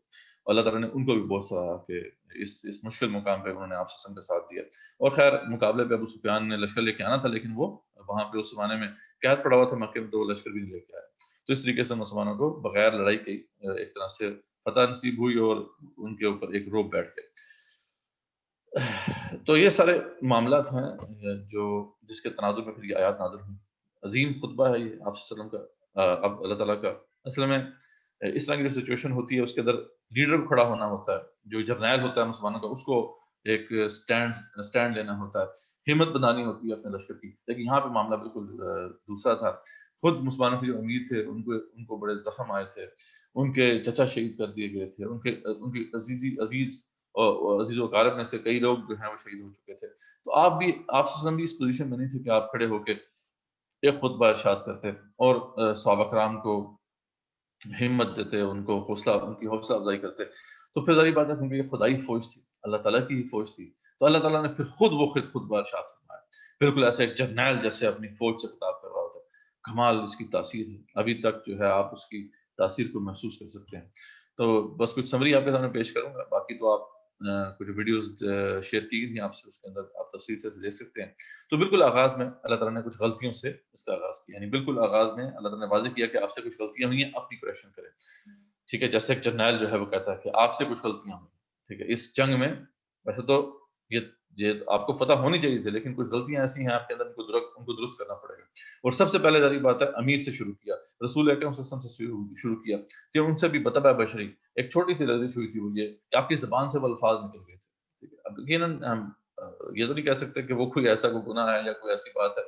اللہ تعالیٰ نے ان کو بھی بہت سراہا کہ اس مشکل مقام پہ انہوں نے آپ کے ساتھ دیا. اور خیر مقابلے پہ ابو سفیان نے لشکر لے کے آنا تھا، لیکن وہ وہاں پہ اس زمانے میں قید پڑا ہوا تھا مکے میں، تو وہ لشکر بھی نہیں لے کے آیا. تو اس طریقے سے مسلمانوں کو بغیر لڑائی کی ایک طرح سے فتح نصیب ہوئی اور ان کے اوپر ایک روب بیٹھ گئے. تو یہ سارے معاملات ہیں جو جس کے تناظر میں پھر یہ آیات نازل ہوئی. عظیم خطبہ ہے یہ آپ صلی اللہ علیہ وسلم کا. اب اللہ تعالیٰ کا اصل میں اس طرح کی جو سچویشن ہوتی ہے اس کے اندر لیڈر کو کھڑا ہونا ہوتا ہے، جو جرنیل ہوتا ہے مسلمانوں کا اس کو ایک سٹینڈ لینا ہوتا ہے، ہمت بندھانی ہوتی ہے اپنے لشکر کی، لیکن یہاں پہ معاملہ بالکل دوسرا تھا۔ خود مسلمانوں کے جو امیر تھے ان کو بڑے زخم آئے تھے، ان کے چچا شہید کر دیے گئے تھے، ان کے عزیز و اقارب میں سے کئی لوگ جو ہیں وہ شہید ہو چکے تھے۔ تو آپ بھی اس پوزیشن میں نہیں تھے کہ آپ کھڑے ہو کے ایک خطبہ ارشاد کرتے اور صحابہ کرام کو ہمت دیتے، ان کی حوصلہ افزائی کرتے۔ تو پھر ظاہر بات ہے کیونکہ یہ خدائی فوج تھی، اللہ تعالیٰ کی ہی فوج تھی، تو اللہ تعالیٰ نے پھر خود وہ خطبہ ارشاد فرمایا، بالکل ایسے ایک جرنیل جیسے اپنی فوج سے خطاب کر رہا ہوتا ہے۔ کمال اس کی تاثیر ہے، ابھی تک جو ہے آپ اس کی تاثیر کو محسوس کر سکتے ہیں۔ تو بس کچھ سمری آپ کے سامنے پیش کروں گا، باقی تو آپ کچھ ویڈیوز شیئر کی گئی تھیں آپ سے، اس کے اندر آپ تفصیل سے دیکھ سکتے ہیں۔ تو بالکل آغاز میں اللہ تعالیٰ نے کچھ غلطیوں سے اس کا آغاز کیا، یعنی بالکل آغاز میں اللہ تعالیٰ نے واضح کیا کہ آپ سے کچھ غلطیاں ہوئی ہیں، اپنی کریکشن کریں۔ ٹھیک ہے، جیسے ایک جرنیل جو ہے وہ کہتا ہے کہ آپ سے کچھ غلطیاں ہوئی، ٹھیک ہے، اس جنگ میں ویسے تو یہ آپ کو فتح ہونی چاہیے تھی، لیکن کچھ غلطیاں ایسی ہیں آپ کے اندر، ان کو درست کرنا پڑے گا۔ اور سب سے پہلے ظاہر بات ہے امیر سے شروع کیا، رسول اکرم صلی اللہ علیہ وسلم سے شروع کیا کہ ان سے بھی بطبع بشری ایک چھوٹی سی لرزش ہوئی تھی، وہ یہ کہ آپ کی زبان سے وہ الفاظ نکل گئے تھے۔ ٹھیک ہے، اب یقیناً ہم یہ تو نہیں کہہ سکتے کہ وہ کوئی ایسا کوئی گناہ ہے یا کوئی ایسی بات ہے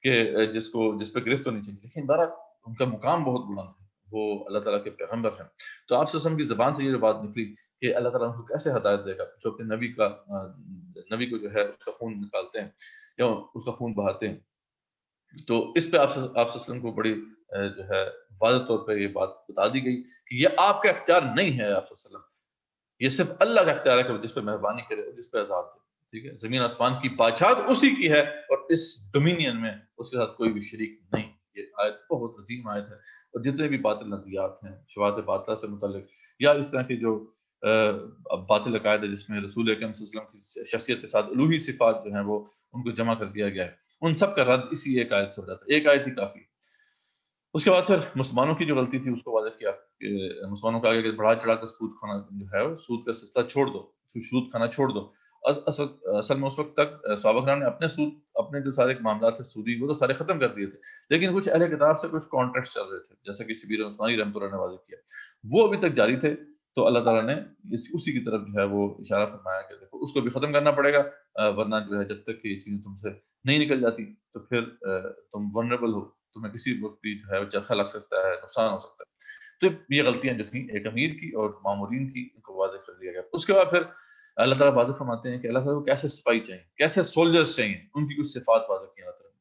کہ جس پہ گرفت ہونی چاہیے، لیکن بہرحال ان کا مقام بہت بلند ہے، وہ اللہ تعالیٰ کے پیغمبر ہیں۔ تو آپ صلی اللہ علیہ وسلم کی زبان سے یہ جو بات نکلی کہ اللہ تعالیٰ ان کو کیسے ہدایت دے گا جو اپنے نبی کو جو ہے اس کا خون نکالتے ہیں یا اس کا خون بہاتے ہیں۔ تو اس پہ آپ صلی اللہ علیہ وسلم کو بڑی جو ہے واضح طور پہ یہ بات بتا دی گئی کہ یہ آپ کا اختیار نہیں ہے، آپ صلی اللہ علیہ وسلم، یہ صرف اللہ کا اختیار ہے کہ وہ جس پہ مہربانی کرے اور جس پہ عذاب دے۔ ٹھیک ہے، زمین آسمان کی بادشاہت اسی کی ہے اور اس ڈومینین میں اس کے ساتھ کوئی بھی شریک نہیں۔ یہ آیت بہت عظیم آیت ہے، اور جتنے بھی باطل نظریات ہیں شبہات باطلہ سے متعلق یا اس طرح کے جو باطل عقائد ہے جس میں رسول اکرم صلی اللہ علیہ وسلم کی شخصیت کے ساتھ الوہی صفات جو ہیں وہ ان کو جمع کر دیا گیا ہے، ان سب کا رد اسی ایک آیت سے ہو جاتا ہے، ایک آیت ہی کافی۔ اس کے بعد پھر مسلمانوں کی جو غلطی تھی اس کو واضح کیا کہ مسلمانوں کو آگے کہ بڑھا چڑھا کر سود کھانا جو ہے سود کا سلسلہ چھوڑ دو، سود کھانا چھوڑ دو۔ اصل میں اس وقت تک صحابہ کرام نے اپنے جو سارے معاملات تھے سودی وہ تو سارے ختم کر دیے تھے، لیکن کچھ اہل کتاب سے کچھ کانٹریکٹ چل رہے تھے، جیسا کہ شبیر عثمانی رحمۃ اللہ نے واضح کیا، وہ ابھی تک جاری تھے۔ تو اللہ تعالیٰ نے اسی کی طرف جو ہے وہ اشارہ فرمایا کہ دیکھو اس کو بھی ختم کرنا پڑے گا، ورنہ جو ہے جب تک کہ یہ چیزیں تم سے نہیں نکل جاتی تو پھر تم ونریبل ہو، تمہیں کسی وقت بھی جو ہے چرخا لگ سکتا ہے، نقصان ہو سکتا ہے۔ تو یہ غلطیاں جو تھیں ایک امیر کی اور معمولین کی، ان کو واضح کر دیا گیا۔ اس کے بعد پھر اللہ تعالیٰ واضح فرماتے ہیں کہ اللہ تعالیٰ کو کیسے سپاہی چاہیے، کیسے سولجرز چاہیے، ان کی کچھ صفات واضح کی اللہ تعالیٰ نے۔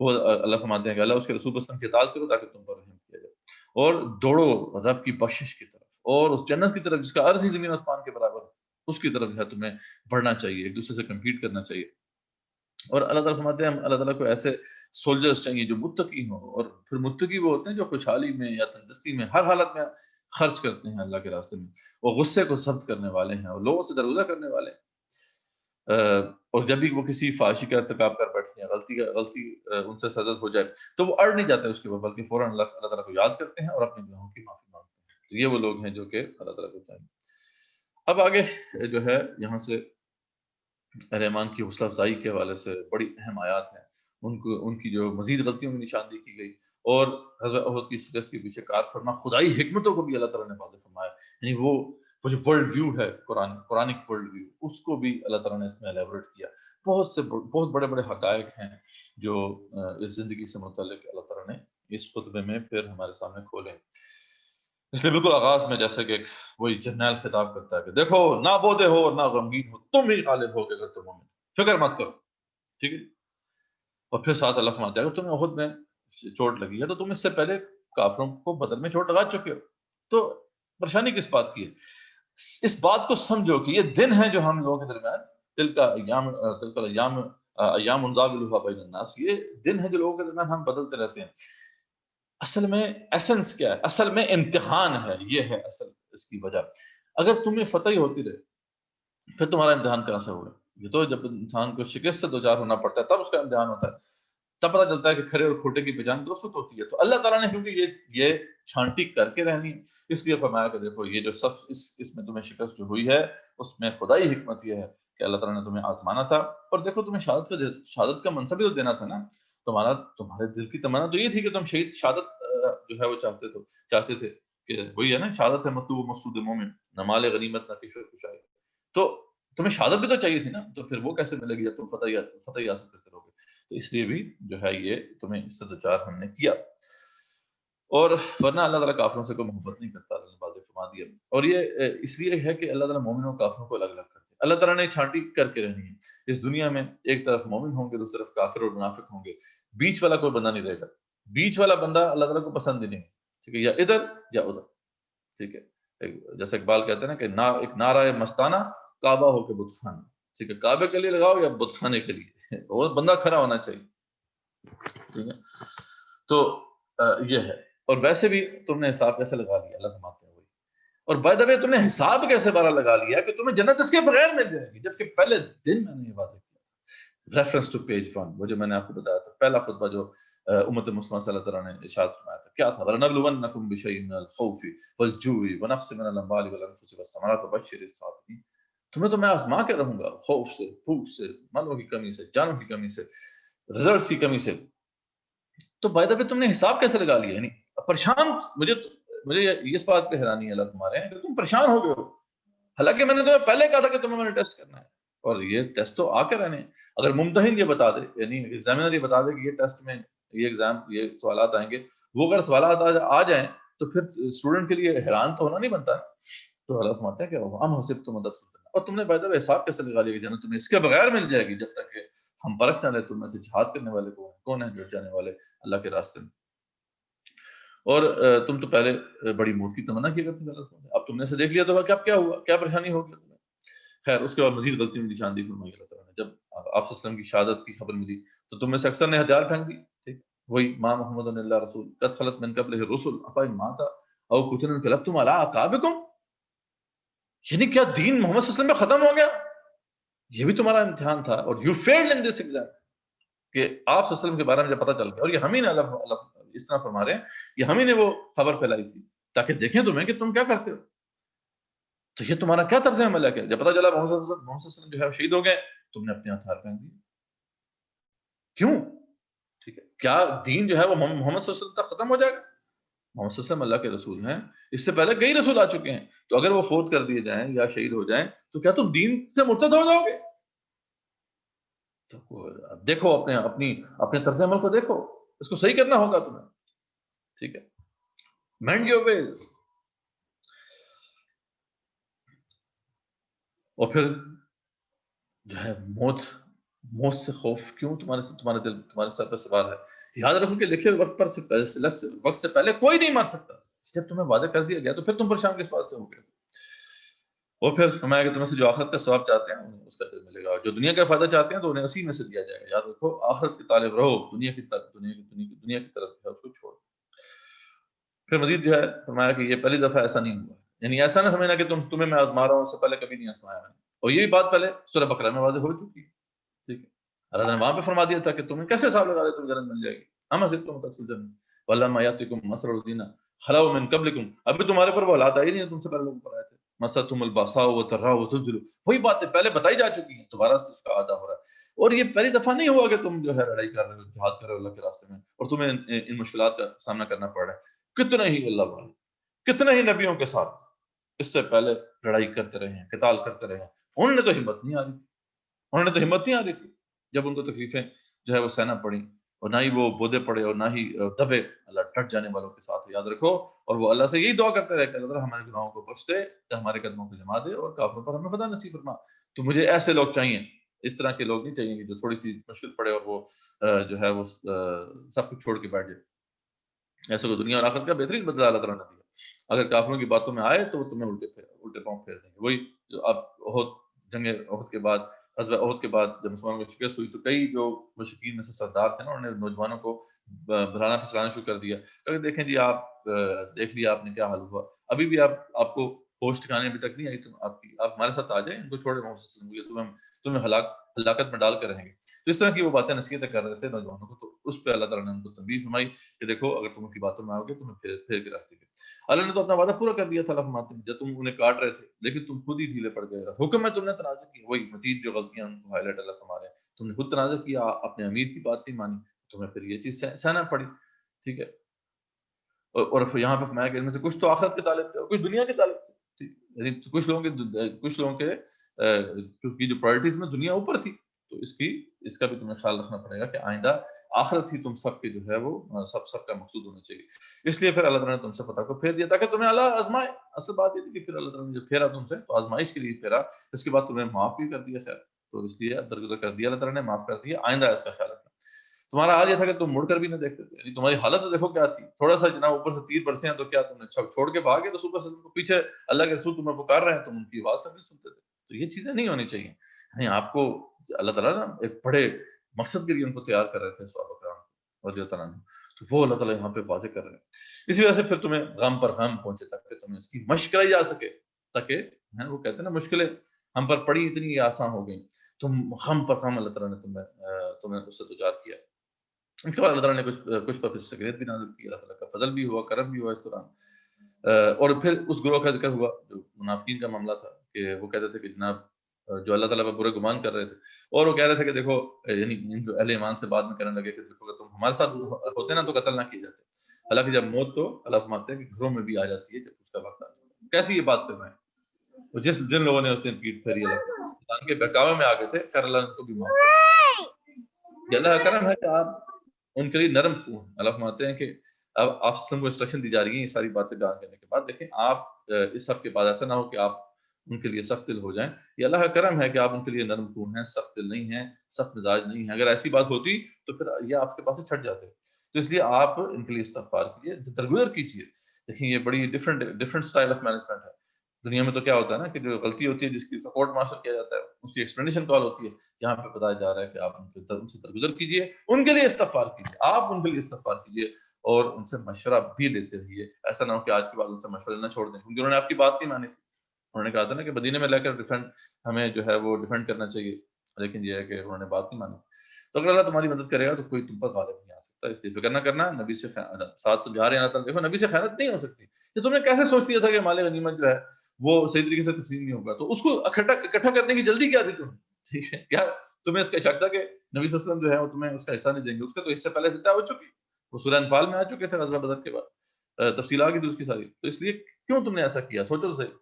وہ اللہ فرماتے ہیں کہ اللہ اس کے رسول وسلم کی اطاعت کرو تاکہ تم پر رحم کیا جائے، اور دوڑو رب کی بخشش کی طرف اور اس جنت کی طرف جس کا عرض ہی زمین آسمان کے برابر ہے، اس کی طرف جو ہے تمہیں بڑھنا چاہیے، ایک دوسرے سے کمپیٹ کرنا چاہیے۔ اور اللہ تعالیٰ فرماتے ہیں ہم اللہ تعالیٰ کو ایسے سولجرز چاہیے جو متقی ہوں، اور پھر متقی وہ ہوتے ہیں جو خوشحالی میں یا تندرستی میں ہر حالت میں خرچ کرتے ہیں اللہ کے راستے میں، وہ غصے کو ضبط کرنے والے ہیں اور لوگوں سے درگزر کرنے والے ہیں۔ اور جب بھی وہ کسی فحاشی کا ارتکاب کر بیٹھتے ہیں، غلطی ان سے صدر ہو جائے تو وہ اڑ نہیں جاتے اس کے بعد، بلکہ فوراً اللہ تعالیٰ کو یاد کرتے ہیں اور اپنے گناہوں کی معافی مانگتے ہیں۔ تو یہ وہ لوگ ہیں جو کہ اللہ تعالیٰ کو چاہیے۔ اب آگے جو ہے یہاں سے رحمان کی حوصلہ افزائی کے حوالے سے بڑی اہم آیات ہیں، ان کی جو مزید غلطیوں کی نشاندہی کی گئی، اور غزوہ احد کی شکست کے پیچھے کار فرما خدائی حکمتوں کو بھی اللہ تعالیٰ نے واضح فرمایا، یعنی وہ جو ورلڈ ویو ہے قرآنک ورلڈ ویو، اس کو بھی اللہ تعالیٰ نے اس میں الیبوریٹ کیا۔ بہت بڑے بڑے حقائق ہیں جو اس زندگی سے متعلق اللہ تعالیٰ نے اس خطبے میں پھر ہمارے سامنے کھولے۔ اس لیے بالکل آغاز میں جیسا کہ وہی جرنیل خطاب کرتا ہے کہ دیکھو نہ بودے ہو اور نہ غمگین ہو، تم ہی غالب ہوگے اگر تم مومن، فکر مت کرو، ٹھیک ہے۔ اور پھر ساتھ اللہ فرماتا ہے اگر تمہیں احد میں چوٹ لگی ہے تو تم اس سے پہلے کافروں کو بدر میں چوٹ لگا چکے ہو، تو پریشانی کس بات کی ہے؟ اس بات کو سمجھو کہ یہ دن ہے جو ہم لوگوں کے درمیان تلک ایام نداولها بین الناس، یہ دن ہے جو لوگوں کے درمیان ہم بدلتے رہتے ہیں۔ اصل میں ایسنس کیا ہے؟ اصل میں امتحان ہے، یہ ہے اصل اس کی وجہ۔ اگر تمہیں فتح ہی ہوتی رہے پھر تمہارا امتحان کہاں سے ہوگا؟ یہ تو جب انسان کو شکست سے دوچار ہونا پڑتا ہے تب اس کا امتحان ہوتا ہے، تب پتہ چلتا ہے کہ کھرے اور کھوٹے کی پہچان درست ہوتی ہے۔ تو اللہ تعالیٰ نے کیونکہ یہ چھانٹی کر کے رہنی ہے، اس لیے فرمایا کہ دیکھو یہ جو سب اس میں تمہیں شکست جو ہوئی ہے اس میں خدائی حکمت یہ ہے کہ اللہ تعالیٰ نے تمہیں آزمانا تھا، اور دیکھو تمہیں شہادت کا منصب بھی تو دینا تھا نا۔ تمہارے دل کی تمنا تو یہ تھی کہ تم شہادت جو ہے وہ چاہتے تھے کہ وہی ہے نا، شہادت ہے مطلوب و مقصود مومن، نہ مال غنیمت نہ کفر کشائی۔ تو تمہیں شہادت بھی تو چاہیے تھی نا، تو پھر وہ کیسے ملے گی جب تم فتح ہی حاصل کرتے رہو گے؟ تو اس لیے بھی جو ہے یہ تمہیں اس سے دوچار ہم نے کیا، اور ورنہ اللہ تعالیٰ کافروں سے کوئی محبت نہیں کرتا، اللہ نے واضح فرما دیا۔ اور یہ اس لیے ہے کہ اللہ تعالیٰ مومنوں اور کافروں کو الگ الگ کرتے ہیں، اللہ تعالیٰ نے چھانٹی کر کے رہنی ہے اس دنیا میں، ایک طرف مومن ہوں گے، دوسری طرف کافر اور منافق ہوں گے، بیچ والا کوئی بندہ نہیں رہے گا، بیچ والا بندہ اللہ تعالیٰ کو پسند ہی نہیں، ٹھیک ہے، یا ادھر یا ادھر، ٹھیک ہے، جیسے اقبال کہتے ہیں نا کہ ایک نعرہ مستانہ کعبہ ہو کے بت خانہ، ٹھیک ہے، کعبے کے لیے لگاؤ یا بت خانے کے لیے، وہ بندہ کھڑا ہونا چاہیے، ٹھیک ہے، تو یہ ہے۔ اور ویسے بھی تم نے حساب کیسے لگا لیا، اللہ فرماتے ہیں وہی، اور بائی دا وے تم نے حساب کیسے بارہ لگا لیا کہ تمہیں جنت اس کے بغیر مل جائے گی، جبکہ پہلے دن میں نے یہ واضح کیا، ریفرنس ٹو پیج 1، وہ جو میں نے آپ کو بتایا تھا پہلا خطبہ جو امت مسلمہ صلی اللہ تعالیٰ نے ارشاد فرمایا تھا، کیا تھا؟ وَلَنَبْلُوَنَّكُمْ بِشَيْءٍ مِّنَ الْخَوْفِ وَالْجُوعِ وَنَقْصٍ مِّنَ الْأَمْوَالِ وَالْأَنفُسِ وَالثَّمَرَاتِ وَبَشِّرِ الصَّابِرِينَ۔ تمہیں تو میں آزما کے رہوں گا، خوف سے، بھوک سے، مالوں کی کمی سے، جانوں کی کمی سے، رزلٹس کی کمی سے، تو بائی دا وے تم نے حساب کیسے لگا لیا؟ یعنی پریشان، مجھے اس بات پہ حیرانی ہے اللہ تمہارے کہ تم پریشان ہو گئے ہو، حالانکہ میں نے تمہیں پہلے کہا تھا کہ تمہیں میں نے ٹیسٹ کرنا ہے، اور یہ ٹیسٹ تو آ کے رہنے ہیں۔ اگر ممتحن یہ بتا دے، یعنی ایگزامینر یہ بتا دے کہ یہ ٹیسٹ میں یہ ایگزام یہ سوالات آئیں گے، وہ اگر سوالات آ جائیں تو پھر اسٹوڈنٹ کے لیے حیران تو ہونا نہیں بنتا، تو اللہ فرماتے ہیں کہ ہم حسب تو مدد کرنا، اور تم نے بائی دا وے حساب کیسے لگا لیا کہ جنت تمہیں اس کے بغیر مل جائے گی، جب تک کہ ہم پرکھ نہ لیں تم میں سے جہاد کرنے والے کون ہیں، جڑ جانے والے اللہ کے راستے میں۔ اور تم تو پہلے بڑی موت کی تمنا کیا کرتے تھے، اب تم نے اسے دیکھ لیا تو کیا ہوا، کیا پریشانی ہوگی تمہیں؟ خیر اس کے بعد مزید غلطی میں نشاندہی فرمائی اللہ تعالیٰ نے، جب آپ صلی اللہ علیہ وسلم کی شہادت کی خبر ملی تو تم میں سے اکثر نے ہتھیار پھینک دی، ٹھیک، وہی ما محمد اللہ رسول قد خلت من قبلہ الرسل افإن مات او قتل انقلبتم علی اعقابکم، یعنی کیا دین محمد صلی اللہ علیہ وسلم میں ختم ہو گیا؟ یہ بھی تمہارا امتحان تھا، اور you field in this exam, کہ آپ صلی اللہ علیہ وسلم کے بارے میں جب پتہ چل گیا، اور یہ ہم ہی نے اللہ اس طرح فرما رہے ہیں، یہ ہم ہی نے وہ خبر پھیلائی تھی تاکہ دیکھیں تمہیں کہ تم کیا کرتے ہو، تو یہ تمہارا کیا طرز عمل ہے کہ جب پتہ چلا محمد صلی اللہ علیہ وسلم جو ہے شہید ہو گئے، تم نے اپنے ہتھیار پھینک دیے، کیوں؟ ٹھیک ہے، کیا دین جو ہے وہ محمد صلی اللہ علیہ وسلم تک ختم ہو جائے گا؟ محمد صلی اللہ علیہ وسلم اللہ کے رسول ہیں، اس سے پہلے کئی رسول آ چکے ہیں، تو اگر وہ فوت کر دیے جائیں یا شہید ہو جائیں تو کیا تم دین سے مرتد ہو جاؤ گے؟ تو دیکھو اپنے طرز عمل کو دیکھو، اس کو صحیح کرنا ہوگا تمہیں، ٹھیک ہے، مینڈ یور ویز۔ اور پھر جو ہے موت سے خوف کیوں تمہارے دل تمہارے سر پہ سوار ہے؟ یاد رکھو کہ لکھے وقت سے پہلے کوئی نہیں مر سکتا، جب تمہیں وعدہ کر دیا گیا تو پھر تم پریشان کس بات سے ہو گئے؟ اور پھر فرمایا کہ تمہیں سے جو آخرت کا ثواب چاہتے ہیں انہیں اس کا اجر ملے گا، اور جو دنیا کا فائدہ چاہتے ہیں تو انہیں اسی میں سے دیا جائے گا۔ یاد رکھو آخرت کی طالب رہو، دنیا کی طرف جو ہے اس کو چھوڑ۔ پھر مزید جو ہے فرمایا کہ یہ پہلی دفعہ ایسا نہیں ہوا، یعنی ایسا نہ سمجھنا کہ تمہیں میں آزما رہا ہوں، اس سے پہلے کبھی نہیں آزمایا میں نے، اور یہ بات پہلے سورہ بقرہ میں واضح ہو چکی ہے، ٹھیک ہے، اللہ نے وہاں پہ فرما دیا تھا کہ تمہیں کیسے حساب لگا دے تم جنت مل جائے گی، ہم حسب تم تک سجن ولما یاتکم مثل الذین خلو من قبلکم، ابھی تمہارے پر وہ حالات آئی نہیں ہیں تم سے پہلے لوگوں پر آئے تھے، مستهم الباساء والضراء وزلزلوا، وہی باتیں پہلے بتائی جا چکی ہیں، دوبارہ سے اس کا اعادہ ہو رہا ہے، اور یہ پہلی دفعہ نہیں ہوا کہ تم جو ہے لڑائی کر رہے ہو، جہاد کر رہے ہو اللہ کے راستے میں، اور تمہیں ان مشکلات کا سامنا کرنا پڑ رہا ہے۔ کتنے ہی اللہ والے، کتنے ہی نبیوں کے ساتھ اس سے پہلے لڑائی کرتے رہے ہیں، قتال کرتے رہے ہیں، انہوں نے تو ہمت نہیں آ رہی تھی، جب ان کو تکلیفیں جو ہے وہ سہنا پڑی، اور نہ ہی وہ بودے پڑے اور نہ ہی دبے، اللہ ڈٹ جانے والوں کے ساتھ یاد رکھو، اور وہ اللہ سے یہی دعا کرتے رہے کہ اللہ ہمارے گناہوں کو بخش دے، ہمارے قدموں کو جما دے، اور کافروں پر ہمیں فتح نصیب فرما۔ تو مجھے ایسے لوگ چاہیے، اس طرح کے لوگ نہیں چاہیے کہ جو تھوڑی سی مشکل پڑے اور وہ جو ہے وہ سب کچھ چھوڑ کے بیٹھ جائے۔ ایسے کو دنیا اور آخرت کا بہترین بدلہ اللہ تعالیٰ نے دیا، اگر کافروں کی باتوں میں آئے تو وہ تمہیں الٹے پاؤں پھیر دیں گے۔ وہی جو اب جنگ احد کے بعد، غزوہ احد کے بعد جب مسلمانوں کو شکست ہوئی تو کئی جو مشرکین میں سے سردار تھے نا، انہوں نے نوجوانوں کو بلانا پھسلانا شروع کر دیا کہ دیکھیں جی آپ دیکھ لیا آپ نے کیا حال ہوا، ابھی بھی آپ کو ہوش ٹھکانے ابھی تک نہیں آئی، آپ ہمارے ساتھ آ جائیں، ان کو چھوڑے، محمد صلی اللہ علیہ وسلم تمہیں ہلاکت میں ڈال کر رہیں گے۔ تو اس طرح کی وہ باتیں نصیحتیں کر رہے تھے نوجوانوں کو، تو اس پہ اللہ تعالیٰ نے ان کو تنبیہ فرمائی کہ دیکھو اگر تم ان کی باتوں میں آؤ گے تمہیں پھیر کے رکھ دیں گے۔ اللہ نے تو اپنا وعدہ پورا کر دیا تھا، اللہ فرماتے ہیں جب تم انہیں کاٹ رہے تھے لیکن تم خود ہی ڈھیلے پڑ گئے، حکم میں تم نے تنازع کی، وہی مزید جو غلطیاں ان کو ہائی لائٹ اللہ فرما رہے ہیں، تم نے خود تنازع کیا، اپنے امیر کی بات نہیں مانی، تمہیں پھر یہ چیز سہنا پڑی، ٹھیک ہے، اور پھر یہاں پہ فرمایا کہ ان میں سے کچھ تو آخرت کے طالب تھے اور کچھ دنیا کے طالب تھے، ٹھیک، یعنی کچھ لوگوں کے کیونکہ جو پرائرٹیز میں دنیا اوپر تھی، تو اس کا بھی تمہیں خیال رکھنا پڑے گا کہ آئندہ آخرت ہی تم سب کی جو ہے وہ سب کا مقصود ہونا چاہیے. اس لیے پھر اللہ تعالیٰ نے تم سے پتہ کو پھیر دیا تاکہ تمہیں اللہ آزمائے. اصل بات یہ تھی کہ پھر اللہ تعالیٰ نے جب پھیرا تم سے تو آزمائش کے لیے پھیرا، اس کے بعد تمہیں معاف بھی کر دیا. خیر، تو اس لیے درگزر کر دیا اللہ تعالیٰ نے، معاف کر دیا. آئندہ اس کا خیال رکھنا. تمہارا حال یہ تھا کہ تم مڑ کر بھی نہ دیکھتے تھے، یعنی تمہاری حالت تو دیکھو کیا تھی. تھوڑا سا جناب اوپر سے تیر برسے ہیں تو کیا تم نے چھوڑ کے بھاگے؟ تو صبح سے تم کو پیچھے اللہ کے رسول تمہیں پکار رہے ہیں، تم ان کی آواز تک نہیں سنتے تھے. تو یہ چیزیں نہیں ہونی چاہیے. یعنی آپ کو اللہ تعالیٰ نا ایک بڑے مقصد کے لیے ان کو تیار کر رہے تھے صحابہ کرام رضی اللہ تعالیٰ عنہ. تو وہ اللہ تعالیٰ یہاں پہ واضح کر رہے ہیں. اسی وجہ سے پھر تمہیں غم پر غم پہنچے تاکہ تمہیں اس کی مشق کرائی جا سکے، تاکہ وہ کہتے ہیں نا مشکلیں ہم پر پڑی اتنی آسان ہو گئیں، تم غم پر غم اللہ تعالیٰ نے تمہیں اس سے دوچار کیا. اس کے بعد اللہ تعالیٰ نے کچھ پر سکریت بھی نازل کی. اللہ تعالیٰ کا فضل بھی ہوا، کرم بھی ہوا اس دوران. اور پھر اس گروہ کا ذکر ہوا جو منافقین کا معاملہ تھا کہ وہ کہتے تھے کہ جناب جو اللہ تعالیٰ پر برے گمان کر رہے تھے، اور وہ کہہ رہے تھے کہ دیکھو، یعنی جو اہل ایمان سے بعد میں کہنے لگے کہ دیکھو اگر تم ہمارے ساتھ ہوتے نا تو قتل نہ کیے جاتے. حالانکہ جب موت تو اللہ فرماتے ہیں کہ گھروں میں بھی آ جاتی ہے جب اس کا وقت آتا ہے. کیسی یہ بات کر رہے ہیں؟ تو جن لوگوں نے اس دن پیٹ پھیری اللہ کے بہکاوے میں آ گئے تھے، خیر اللہ نے ان کو بھی معاف کر دیا. اللہ کا کرم ہے کہ آپ ان کے لیے نرم خون. اللہ فرماتے ہیں کہ اب آپ سب کو انسٹرکشن دی جا رہی ہیں یہ ساری باتیں بیان کرنے کے بعد. دیکھیں آپ اس سب کے بعد ایسا نہ ہو کہ آپ ان کے لیے سخت دل ہو جائیں. یہ اللہ کا کرم ہے کہ آپ ان کے لیے نرم خون ہیں، سخت دل نہیں ہیں، سخت مزاج نہیں ہیں. اگر ایسی بات ہوتی تو پھر یہ آپ کے پاس سے چھٹ جاتے. تو اس لیے آپ ان کے لیے استغفار کیجیے، درگزر کیجیے. دیکھیں یہ بڑی ڈفرنٹ سٹائل آف مینجمنٹ ہے. دنیا میں تو کیا ہوتا ہے نا کہ جو غلطی ہوتی ہے جس کی کورٹ مارشل کیا جاتا ہے اس کی ایکسپلینیشن کال ہوتی ہے. یہاں پہ بتایا جا رہا ہے کہ آپ ان سے درگزر کیجیے، ان کے لیے استغفار کیجیے. آپ ان کے لیے استغفار کیجیے اور ان سے مشورہ بھی لیتے رہیے. ایسا نہ ہو کہ آج کے بعد ان سے مشورہ لینا چھوڑ دیں، کیونکہ انہوں نے آپ کی بات نہیں مانی تھی. انہوں نے کہا تھا نا کہ مدینے میں لے کر ہمیں جو ہے وہ ڈیفینڈ کرنا چاہیے، لیکن یہ ہے کہ انہوں نے بات نہیں مانی. تو اگر اللہ تمہاری مدد کرے گا تو کوئی تم پر غالب نہیں آ سکتا. اس لیے فکر نہ کرنا. نبی سے ساتھ سمجھا رہے ہیں اللہ تعالیٰ، دیکھو نبی سے خیانت نہیں ہو سکتی. یہ تم نے کیسے سوچ لیا تھا کہ مال غنیمت جو ہے وہ صحیح طریقے سے تقسیم نہیں ہوگا؟ تو اس کو اکٹھا کرنے کی جلدی کیا تھی تم؟ ٹھیک ہے، کیا تمہیں اس کا شک تھا کہ نبی صلی اللہ علیہ وسلم جو ہے وہ تمہیں اس کا حصہ نہیں دیں گے؟ اس کا تو حصہ پہلے سے طے ہو چکی. وہ سورہ انفال میں آ چکے تھے غزوہ بدر کے بعد، تفصیل آ گئی تھی اس کی ساری. تو اس لیے کیوں تم نے ایسا کیا؟ سوچو تو صحیح.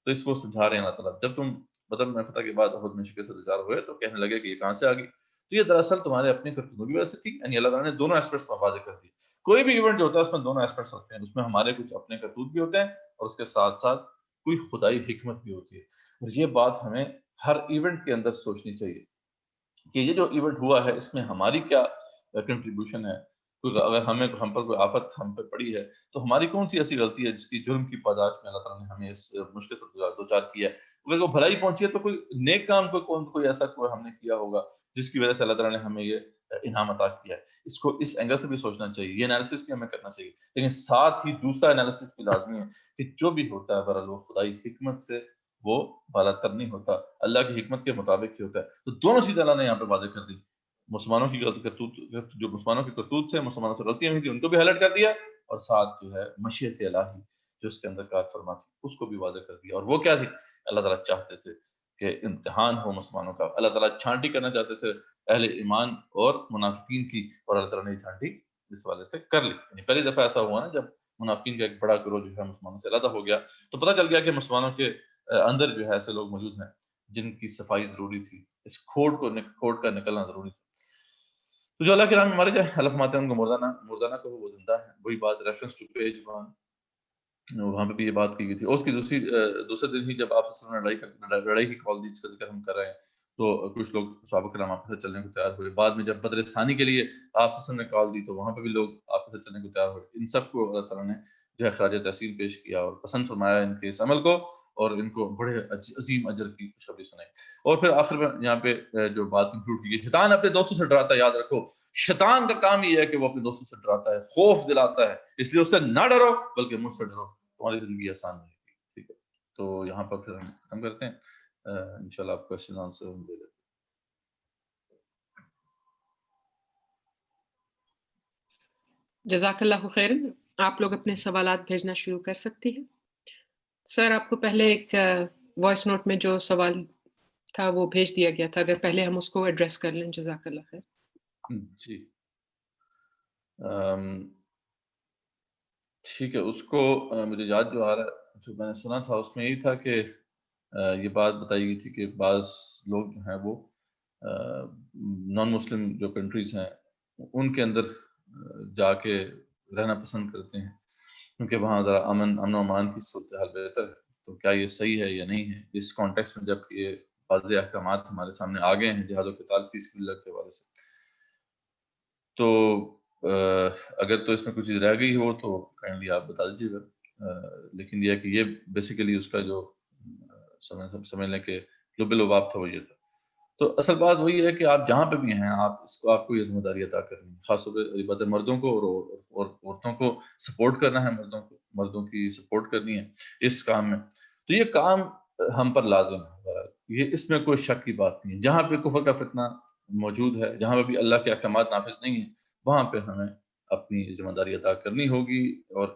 تو اس کو سمجھا رہے ہیں اللہ تعالیٰ. جب تم بدر میں فتح کے بعد احد میں شکست سے دوچار ہوئے تو کہنے لگے کہ یہ کہاں سے آ گئی؟ تو یہ دراصل تمہارے اپنے کرتوتوں کی وجہ سے تھی. یعنی اللہ تعالیٰ نے دونوں ایسپیکٹس کو واضح کر دی. کوئی بھی ایونٹ جو ہوتا ہے اس میں دونوں ایسپیکٹس ہوتے ہیں. اس میں ہمارے کچھ اپنے کرتوت بھی ہوتے ہیں اور اس کے ساتھ ساتھ کوئی خدائی حکمت بھی ہوتی ہے. اور یہ بات ہمیں ہر ایونٹ کے اندر سوچنی چاہیے کہ یہ جو ایونٹ ہوا ہے اس میں ہماری کیا کنٹریبیوشن ہے. اگر ہم پر کوئی آفت ہم پہ پڑی ہے تو ہماری کون سی ایسی غلطی ہے جس کی جرم کی پاداش میں اللہ تعالیٰ نے ہمیں اس مشکل سے دوچار کیا ہے. اگر کوئی بھلائی پہنچی ہے تو کوئی نیک کام کوئی ایسا ہم نے کیا ہوگا جس کی وجہ سے اللہ تعالیٰ نے ہمیں یہ انعام عطا کیا ہے. اس کو اس اینگل سے بھی سوچنا چاہیے. یہ انالیسس بھی ہمیں کرنا چاہیے. لیکن ساتھ ہی دوسرا انالیسس بھی لازمی ہے کہ جو بھی ہوتا ہے بہرحال وہ خدائی حکمت سے وہ بالاتر نہیں ہوتا، اللہ کی حکمت کے مطابق ہی ہوتا ہے. تو دونوں چیزیں اللہ نے یہاں پہ واضح کر دی. مسلمانوں کی کرتوت، جو مسلمانوں کے کرتوت تھے، مسلمانوں سے غلطیاں ہوئی تھی، ان کو بھی ہائلائٹ کر دیا. اور ساتھ جو ہے مشیت الہی جو اس کے اندر کار فرما تھی اس کو بھی واضح کر دیا. اور وہ کیا تھی؟ اللہ تعالیٰ چاہتے تھے کہ امتحان ہو مسلمانوں کا. اللہ تعالیٰ چھانٹی کرنا چاہتے تھے اہل ایمان اور منافقین کی، اور اللہ تعالیٰ نے چھانٹی اس والے سے کر لی. یعنی پہلی دفعہ ایسا ہوا نا جب منافقین کا ایک بڑا گروہ جو ہے مسلمانوں سے علیحدہ ہو گیا تو پتہ چل گیا کہ مسلمانوں کے اندر جو ہے ایسے لوگ موجود ہیں جن کی صفائی ضروری تھی. اس کھوڑ کا نکلنا ضروری تھا. تو جو اللہ کے نام میں مارے جائے، اللہ فرماتے ہیں ان کو مردانہ کہو، وہ زندہ ہے. وہی بات ریفرنس ٹو پیج وہاں پہ بھی یہ بات کی گئی تھی. اور اس کی دوسرے دن ہی جب آپ نے لڑائی کی کال دی جس کا ذکر ہم کر رہے ہیں تو کچھ لوگ صحابہ کرام آپ کے ساتھ چلنے کو تیار ہوئے. بعد میں جب بدر ثانی کے لیے آپ نے کال دی تو وہاں پہ بھی لوگ آپ کے ساتھ چلنے کو تیار ہوئے. ان سب کو اللہ تعالیٰ نے جو ہے خراج تحسین پیش کیا اور پسند فرمایا ان کے اس عمل کو، اور ان کو بڑے عظیم اجر کی خوشخبری سنائی. اور پھر آخر میں یہاں پہ جو بات کنکلوڈ کی گئی، شیطان اپنے دوستوں سے ڈراتا ہے. یاد رکھو شیطان کا کام یہ ہے کہ وہ اپنے دوستوں سے ڈراتا ہے، خوف دلاتا ہے. اس لیے اس سے نہ ڈرو بلکہ مجھ سے ڈرو، تمہاری زندگی آسان رہے گی. ٹھیک ہے، تو یہاں پر پھر ہم ختم کرتے ہیں. انشاءاللہ آپ کوشچن آنسر ہم دے لیتے ہیں. جزاک اللہ خیر. آپ لوگ اپنے سوالات بھیجنا شروع کر سکتے ہیں. سر آپ کو پہلے ایک وائس نوٹ میں جو سوال تھا وہ بھیج دیا گیا تھا، اگر پہلے ہم اس کو ایڈریس کر لیں. جزاک اللہ خیر. جی ٹھیک ہے. اس کو مجھے یاد جو آ رہا ہے جو میں نے سنا تھا اس میں یہی تھا کہ یہ بات بتائی گئی تھی کہ بعض لوگ جو ہیں وہ نان مسلم جو کنٹریز ہیں ان کے اندر جا کے رہنا پسند کرتے ہیں کیونکہ وہاں ذرا امن و امان کی صورتحال بہتر ہے. تو کیا یہ صحیح ہے یا نہیں ہے؟ اس کانٹیکس میں جب یہ واضح احکامات ہمارے سامنے آ گئے ہیں جہاد و قتال فی سبیل اللہ کے حوالے سے، تو اگر تو اس میں کچھ چیز رہ گئی ہو تو کائنڈلی آپ بتا دیجیے گا. لیکن یہ ہے کہ یہ بیسیکلی اس کا جو سمجھ لیں کہ لب لباب تھا وہ یہ تھا. تو اصل بات وہی ہے کہ آپ جہاں پہ بھی ہیں آپ کو یہ ذمہ داری عطا کرنی ہے، خاص طور پہ بات مردوں کو اور عورتوں کو سپورٹ کرنا ہے، مردوں کی سپورٹ کرنی ہے اس کام میں. تو یہ کام ہم پر لازم ہے، یہ اس میں کوئی شک کی بات نہیں ہے. جہاں پہ کفر کا فتنہ موجود ہے، جہاں پہ بھی اللہ کے احکامات نافذ نہیں ہیں، وہاں پہ ہمیں اپنی ذمہ داری ادا کرنی ہوگی، اور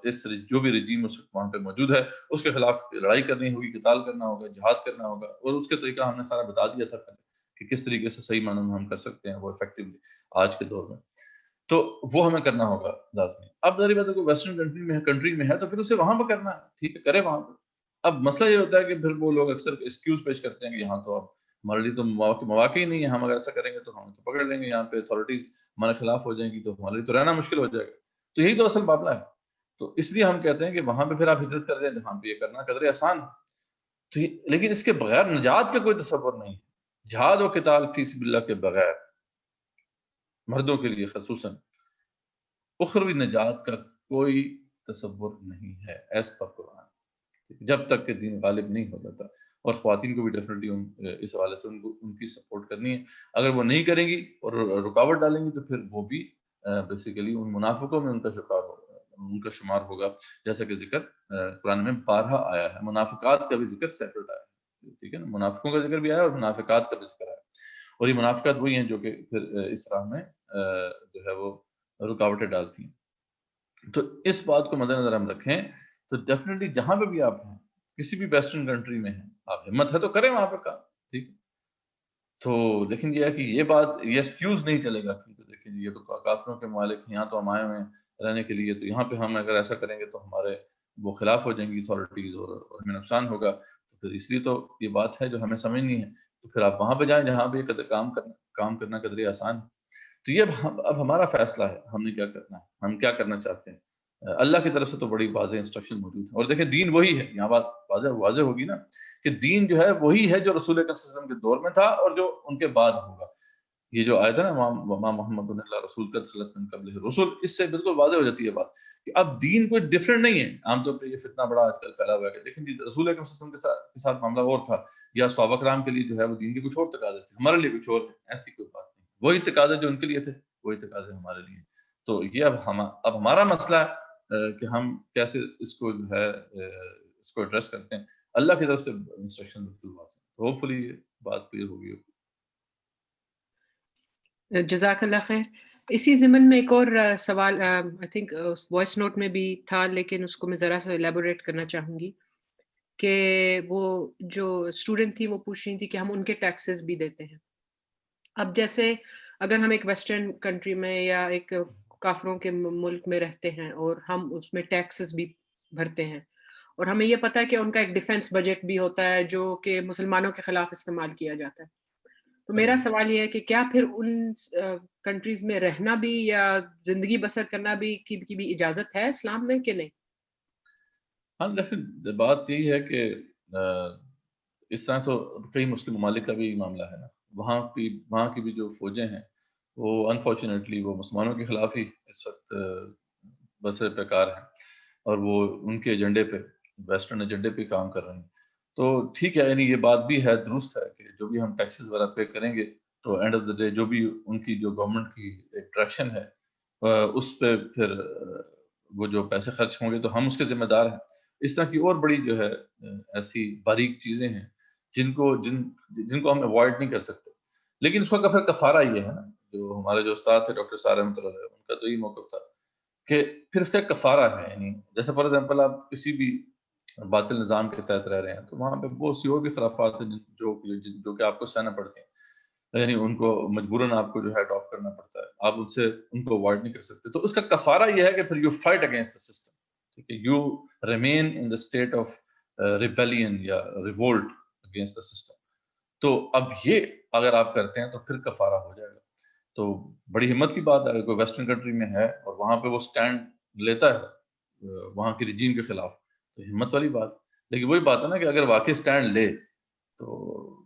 جو بھی رجیم اس وقت وہاں پہ موجود ہے اس کے خلاف لڑائی کرنی ہوگی، قتال کرنا ہوگا، جہاد کرنا ہوگا. اور اس کے طریقہ ہم نے سارا بتا دیا تھا پہلے کہ کس طریقے سے صحیح معنوں میں ہم کر سکتے ہیں وہ افیکٹولی آج کے دور میں. تو وہ ہمیں کرنا ہوگا لازمی. اب ظاہر بات ہے کہ ویسٹرن کنٹری میں ہے تو پھر اسے وہاں پہ کرنا ہے، ٹھیک ہے، کرے وہاں پہ. اب مسئلہ یہ ہوتا ہے کہ پھر وہ لوگ اکثر ایکسکیوز پیش کرتے ہیں کہ یہاں تو اب ہمارے لیے تو مواقع ہی نہیں ہے، ہم اگر ایسا کریں گے تو ہم تو پکڑ لیں گے، یہاں پہ اتھارٹیز ہمارے خلاف ہو جائیں گی تو ہمارے لیے تو رہنا مشکل ہو جائے گا. تو یہی تو اصل معاملہ ہے. تو اس لیے ہم کہتے ہیں کہ وہاں پہ پھر آپ ہجرت کر دیں جہاں پہ یہ کرنا قدرے آسان ہے. تو لیکن اس کے بغیر نجات کا کوئی تصور نہیں ہے. جہاد و قتال فی سبیل اللہ کے بغیر مردوں کے لیے خصوصاً اخروی نجات کا کوئی تصور نہیں ہے ایز پر قرآن، جب تک کہ دین غالب نہیں ہو جاتا. اور خواتین کو بھی ڈیفینیٹلی اس حوالے سے ان کی سپورٹ کرنی ہے. اگر وہ نہیں کریں گی اور رکاوٹ ڈالیں گی تو پھر وہ بھی بیسیکلی ان منافقوں میں ان کا شمار ہوگا، جیسا کہ ذکر قرآن میں 12 آیا ہے. منافقات کا بھی ذکر سیپریٹ آیا ہے، ٹھیک ہے نا، منافقوں کا ذکر بھی آیا اور منافقات کا بھی ذکر آیا. اور یہ منافقات وہی ہیں جو کہ پھر اس راہ میں جو ہے وہ رکاوٹیں ڈالتی ہیں. تو اس بات کو مد نظر ہم رکھیں تو ڈیفینیٹلی جہاں پہ بھی آپ ہیں، کسی بھی ویسٹرن کنٹری میں ہیں، آپ ہمت ہے تو کریں وہاں پہ کام، ٹھیک. تو لیکن یہ ہے کہ یہ بات یہ ایکسکیوز نہیں چلے گا کہ دیکھیں یہ تو کافروں کے مالک یہاں تو ہم آئے ہوئے ہیں رہنے کے لیے، تو یہاں پہ ہم اگر ایسا کریں گے تو ہمارے وہ خلاف ہو جائیں گی اتھارٹیز اور ہمیں نقصان ہوگا. تو پھر اس لیے تو یہ بات ہے جو ہمیں سمجھنی ہے. تو پھر آپ وہاں پہ جائیں جہاں پہ یہ کام کرنا قدرے آسان ہے. تو یہ اب ہمارا فیصلہ ہے، ہم نے کیا کرنا ہے، ہم کیا کرنا چاہتے ہیں. اللہ کی طرف سے تو بڑی واضح انسٹرکشن موجود ہے. اور دیکھیں دین وہی ہے، یہاں بات واضح ہوگی نا کہ دین جو ہے وہی ہے جو رسول اکرم صلی اللہ علیہ وسلم کے دور میں تھا اور جو ان کے بعد ہوگا. یہ جو آیت ہے نا وما محمد اللہ رسول قد خلت من قبلہ الرسل، اس سے بالکل واضح ہو جاتی ہے بات کہ اب دین کوئی ڈفرینٹ نہیں ہے. عام طور پہ یہ فتنہ بڑا آج کل پھیلا ہوا ہے لیکن رسول اکرم صلی اللہ علیہ وسلم کے ساتھ معاملہ اور تھا، یا صحابہ کرام کے لیے جو ہے وہ دین کے کچھ اور تقاضے تھے، ہمارے لیے کچھ اور ہے. ایسی کوئی بات نہیں، وہی تقاضے جو ان کے لیے تھے وہی تقاضے ہمارے لیے. تو یہ اب ہمارا مسئلہ ہے کہ ہم کیسے اس کو جو ہے اس کو ایڈریس کرتے ہیں. اللہ کی طرف سے انسٹرکشن بالکل واضح ہے. ہوپ فلی یہ بات کلیئر ہوگی. جزاک اللہ خیر. اسی ضمن میں ایک اور سوال آئی تھنک وائس نوٹ میں بھی تھا لیکن اس کو میں ذرا سا ایلیبوریٹ کرنا چاہوں گی کہ وہ جو اسٹوڈنٹ تھی وہ پوچھ رہی تھی کہ ہم ان کے ٹیکسز بھی دیتے ہیں. اب جیسے اگر ہم ایک ویسٹرن کنٹری میں یا ایک کافروں کے ملک میں رہتے ہیں اور ہم اس میں ٹیکسز بھی بھرتے ہیں اور ہمیں یہ پتہ ہے کہ ان کا ایک ڈیفنس بجٹ بھی ہوتا ہے جو کہ مسلمانوں کے خلاف استعمال کیا جاتا ہے. تو میرا سوال یہ ہے کہ کیا پھر ان کنٹریز میں رہنا بھی یا زندگی بسر کرنا بھی کی بھی اجازت ہے اسلام میں کہ نہیں؟ ہاں لیکن بات یہی ہے کہ اس طرح تو کئی مسلم ممالک کا بھی معاملہ ہے نا. وہاں کی بھی جو فوجیں ہیں وہ انفارچونیٹلی وہ مسلمانوں کے خلاف ہی اس وقت بسر پیکار ہیں اور وہ ان کے ایجنڈے پہ ویسٹرن ایجنڈے پہ کام کر رہے ہیں. تو ٹھیک ہے، یعنی یہ بات بھی ہے، درست ہے کہ جو بھی ہم ٹیکسز وغیرہ پے کریں گے تو اینڈ آف دا ڈے جو بھی ان کی جو گورنمنٹ کی ایک ڈائریکشن ہے اس پہ پھر وہ جو پیسے خرچ ہوں گے تو ہم اس کے ذمہ دار ہیں. اس طرح کی اور بڑی جو ہے ایسی باریک چیزیں ہیں جن کو ہم اوائڈ نہیں کر سکتے. لیکن اس کا پھر کفارہ یہ ہے نا، جو ہمارے جو استاد تھے ڈاکٹر سارے رحمۃ اللہ علیہ، ان کا تو یہ موقف تھا کہ پھر اس کا کفارہ ہے. یعنی جیسے فار ایگزامپل آپ کسی بھی باطل نظام کے تحت رہ رہے ہیں تو وہاں پہ بہت سی اور بھی خرافات ہیں جو کہ آپ کو سہنا پڑتی ہیں. یعنی ان کو مجبوراً آپ کو جو ہے اڈاپٹ کرنا پڑتا ہے، آپ ان کو اوائڈ نہیں کر سکتے. تو اس کا کفارہ یہ ہے کہ پھر you fight against the system, ٹھیک ہے، you remain in the state of rebellion یا ریوولٹ against the system. تو اب یہ اگر آپ کرتے ہیں تو پھر کفارہ ہو جائے گا. تو بڑی ہمت کی بات ہے اگر کوئی ویسٹرن کنٹری میں ہے اور وہاں پہ وہ سٹینڈ لیتا ہے وہاں کے رجیم کے خلاف, تو ہمت والی بات. لیکن وہی بات ہے نا کہ اگر واقعی سٹینڈ لے تو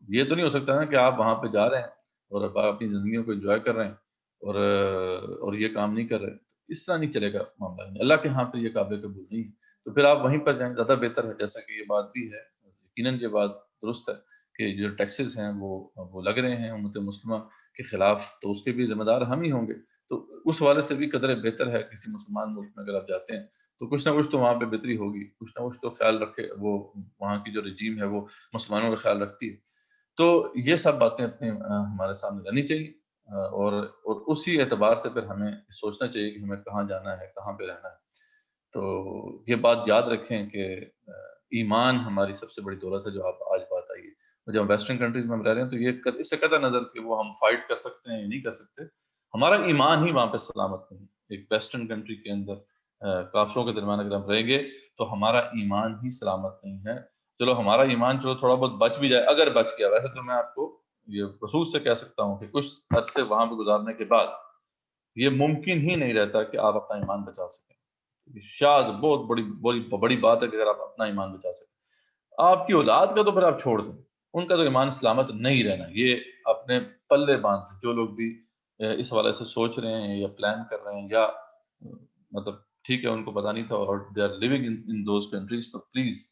یہ تو نہیں ہو سکتا نا کہ آپ وہاں پہ جا رہے ہیں اور آپ اپنی زندگیوں کو انجوائے کر رہے ہیں اور یہ کام نہیں کر رہے. اس طرح نہیں چلے گا معاملہ. اللہ کے ہاں پہ یہ قابل قبول نہیں ہے. تو پھر آپ وہیں پر جائیں, زیادہ بہتر ہے. جیسا کہ یہ بات بھی ہے, یقیناً یہ بات درست ہے کہ جو ٹیکسز ہیں وہ لگ رہے ہیں امت مسلمہ کے خلاف, تو اس کے بھی ذمہ دار ہم ہی ہوں گے. تو اس والے سے بھی قدر بہتر ہے کسی مسلمان ملک میں اگر آپ جاتے ہیں تو کچھ نہ کچھ تو وہاں پہ بہتری ہوگی, کچھ نہ کچھ تو خیال رکھے, وہ وہاں کی جو رجیم ہے وہ مسلمانوں کا خیال رکھتی ہے. تو یہ سب باتیں اپنے ہمارے سامنے رہنی چاہیے, اور اسی اعتبار سے پھر ہمیں سوچنا چاہیے کہ ہمیں کہاں جانا ہے, کہاں پہ رہنا ہے. تو یہ بات یاد رکھیں کہ ایمان ہماری سب سے بڑی دولت ہے, جو آپ آج بات آئی ہے. جب ویسٹرن کنٹریز میں ہم رہ رہے ہیں تو یہ اس سے قطع نظر کہ وہ ہم فائٹ کر سکتے ہیں یا نہیں کر سکتے, ہمارا ایمان ہی وہاں پہ سلامت نہیں. ایک ویسٹرن کنٹری کے اندر کافروں کے درمیان اگر ہم رہیں گے تو ہمارا ایمان ہی سلامت نہیں ہے. چلو ہمارا ایمان چلو تھوڑا بہت بچ بھی جائے, اگر بچ گیا. ویسے تو میں آپ کو یہ خصوص سے کہہ سکتا ہوں کہ کچھ عرصے وہاں پہ گزارنے کے بعد یہ ممکن ہی نہیں رہتا کہ آپ اپنا ایمان بچا سکیں. شاید بہت بڑی بات ہے کہ اگر آپ اپنا ایمان بچا سکیں. آپ کی اولاد کا تو پھر آپ چھوڑ دیں, ان کا تو ایمان سلامت نہیں رہنا. یہ اپنے پلے باندھ سے جو لوگ بھی اس حوالے سے سوچ رہے ہیں یا پلان کر رہے ہیں, یا مطلب ٹھیک ہے ان کو پتا نہیں تھا اور they are living in those countries, تو پلیز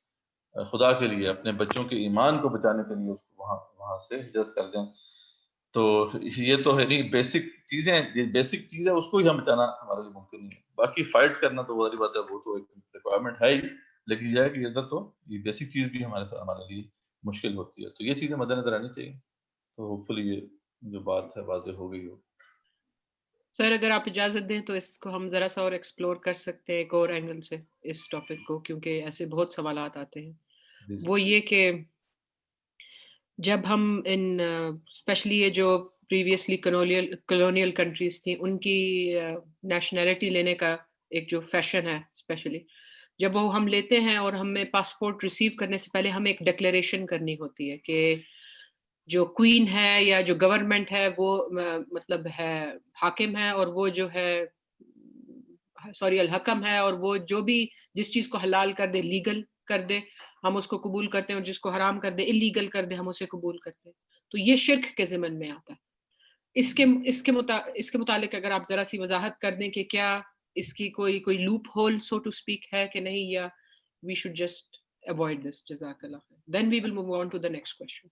خدا کے لیے اپنے بچوں کے ایمان کو بچانے کے لیے اس کو وہاں سے ہجرت کر دیں. تو یہ تو ہے نہیں, بیسک چیزیں, یہ بیسک چیز ہے, اس کو ہی ہم بچانا ہمارے لیے ممکن نہیں ہے. باقی فائٹ کرنا تو والی بات ہے, وہ تو ایک ریکوائرمنٹ ہے ہی, لیکن یہ ہے کہ ادھر تو یہ بیسک چیز بھی ہمارے لیے مشکل ہوتی ہے. تو یہ چیزیں مد نظر آنی چاہیے. تو ہوپ فلی یہ جو بات ہے واضح ہو گئی ہو. سر اگر آپ اجازت دیں تو اس کو ہم ذرا سا اور ایکسپلور کر سکتے ہیں ایک اور اینگل سے اس ٹاپک کو, کیونکہ ایسے بہت سوالات آتے ہیں. وہ یہ کہ جب ہم ان اسپیشلی یہ جو پریویسلی کلونیل کنٹریز تھیں ان کی نیشنلٹی لینے کا ایک جو فیشن ہے, اسپیشلی جب وہ ہم لیتے ہیں اور ہمیں پاسپورٹ ریسیو کرنے سے پہلے ہمیں ایک ڈکلیریشن کرنی ہوتی ہے کہ جو کوئین ہے یا جو گورنمنٹ ہے وہ مطلب ہے حاکم ہے, اور وہ جو ہے الحکم ہے, اور وہ جو بھی جس چیز کو حلال کر دے, لیگل کر دے, ہم اس کو قبول کرتے ہیں, اور جس کو حرام کر دے, اللیگل کر دے, ہم اسے قبول کرتے ہیں. تو یہ شرک کے ضمن میں آتا ہے. اس کے متعلق اگر آپ ذرا سی وضاحت کر دیں کہ کیا اس کی کوئی loophole so to speak ہے کہ نہیں, یا we should just avoid this. جزاک اللہ خیر. Then we will move on to the next question.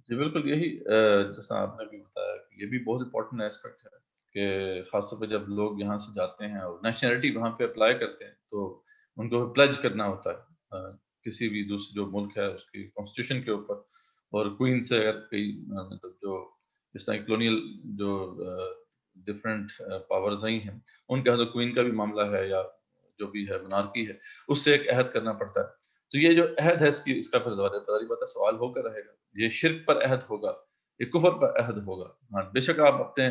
جی بالکل, یہی جیسا آپ نے بھی بتایا کہ یہ بھی بہت امپورٹنٹ ایسپیکٹ ہے کہ خاص طور پہ جب لوگ یہاں سے جاتے ہیں اور نیشنلٹی وہاں پہ اپلائی کرتے ہیں تو ان کو پلیج کرنا ہوتا ہے کسی بھی دوسرے جو ملک ہے اس کی کانسٹیٹیوشن کے اوپر. اور کوئین سے اگر کئی مطلب جو اس طرح کلونیل جو ڈفرینٹ پاورز آئی ہیں ان کے ہاں کوئین کا بھی معاملہ ہے یا جو بھی ہے منارکی ہے, اس سے ایک عہد کرنا پڑتا ہے. تو یہ جو عہد ہے اس کا پھر ظاہر بات ہے سوال ہو کر رہے گا. یہ شرک پر عہد ہوگا, یہ کفر پر عہد ہوگا. ہاں بے شک آپ اپنے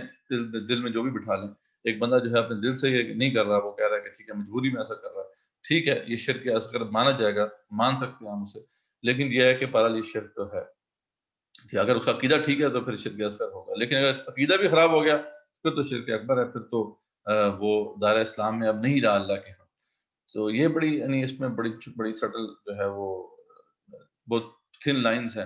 دل میں جو بھی بٹھا لیں, ایک بندہ جو ہے اپنے دل سے یہ نہیں کر رہا, وہ کہہ رہا ہے کہ ٹھیک ہے مجبوری میں ایسا کر رہا ہے, ٹھیک ہے یہ شرک اصغر مانا جائے گا, مان سکتے ہیں ہم اسے. لیکن یہ ہے کہ بہرحال یہ شرک تو ہے کہ اگر اس کا عقیدہ ٹھیک ہے تو پھر شرک اصغر ہوگا, لیکن اگر عقیدہ بھی خراب ہو گیا پھر تو شرک اکبر ہے, پھر تو وہ دائرہ اسلام میں اب نہیں رہا اللہ کے ہاں. تو یہ بڑی یعنی اس میں بڑی سٹل جو ہے وہ بہت تھن لائنز ہیں,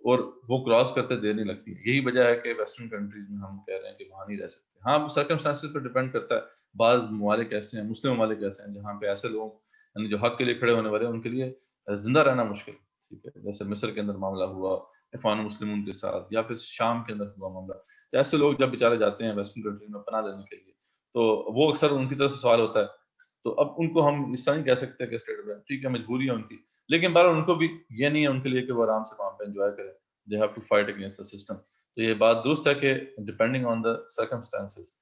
اور وہ کراس کرتے دیر نہیں لگتی. یہی وجہ ہے کہ ویسٹرن کنٹریز میں ہم کہہ رہے ہیں کہ وہاں نہیں رہ سکتے. ہاں سرکمسٹانسز پہ ڈیپینڈ کرتا ہے. بعض ممالک ایسے ہیں, مسلم ممالک ایسے ہیں جہاں پہ ایسے لوگ یعنی جو حق کے لیے کھڑے ہونے والے ہیں ان کے لیے زندہ رہنا مشکل. ٹھیک ہے, جیسے مصر کے اندر معاملہ ہوا اخوان مسلمون کے ساتھ, یا پھر شام کے اندر ہوا معاملہ. تو ایسے لوگ جب بیچارے جاتے ہیں ویسٹرن کنٹریز میں پناہ لینے کے لیے, تو وہ اکثر ان کی طرف سے سوال ہوتا ہے. تو اب ان کو ہم اس طرح نہیں کہہ سکتے کہ اسٹیٹ میں ٹھیک ہے مجبوری ہے ان کی, لیکن بہرحال ان کو بھی یہ نہیں ہے ان کے لیے کہ وہ آرام سے وہاں پہ انجوائے کریں. They have to fight against the system. تو یہ بات درست ہے کہ ڈپینڈنگ آن دا سرکمسٹانسز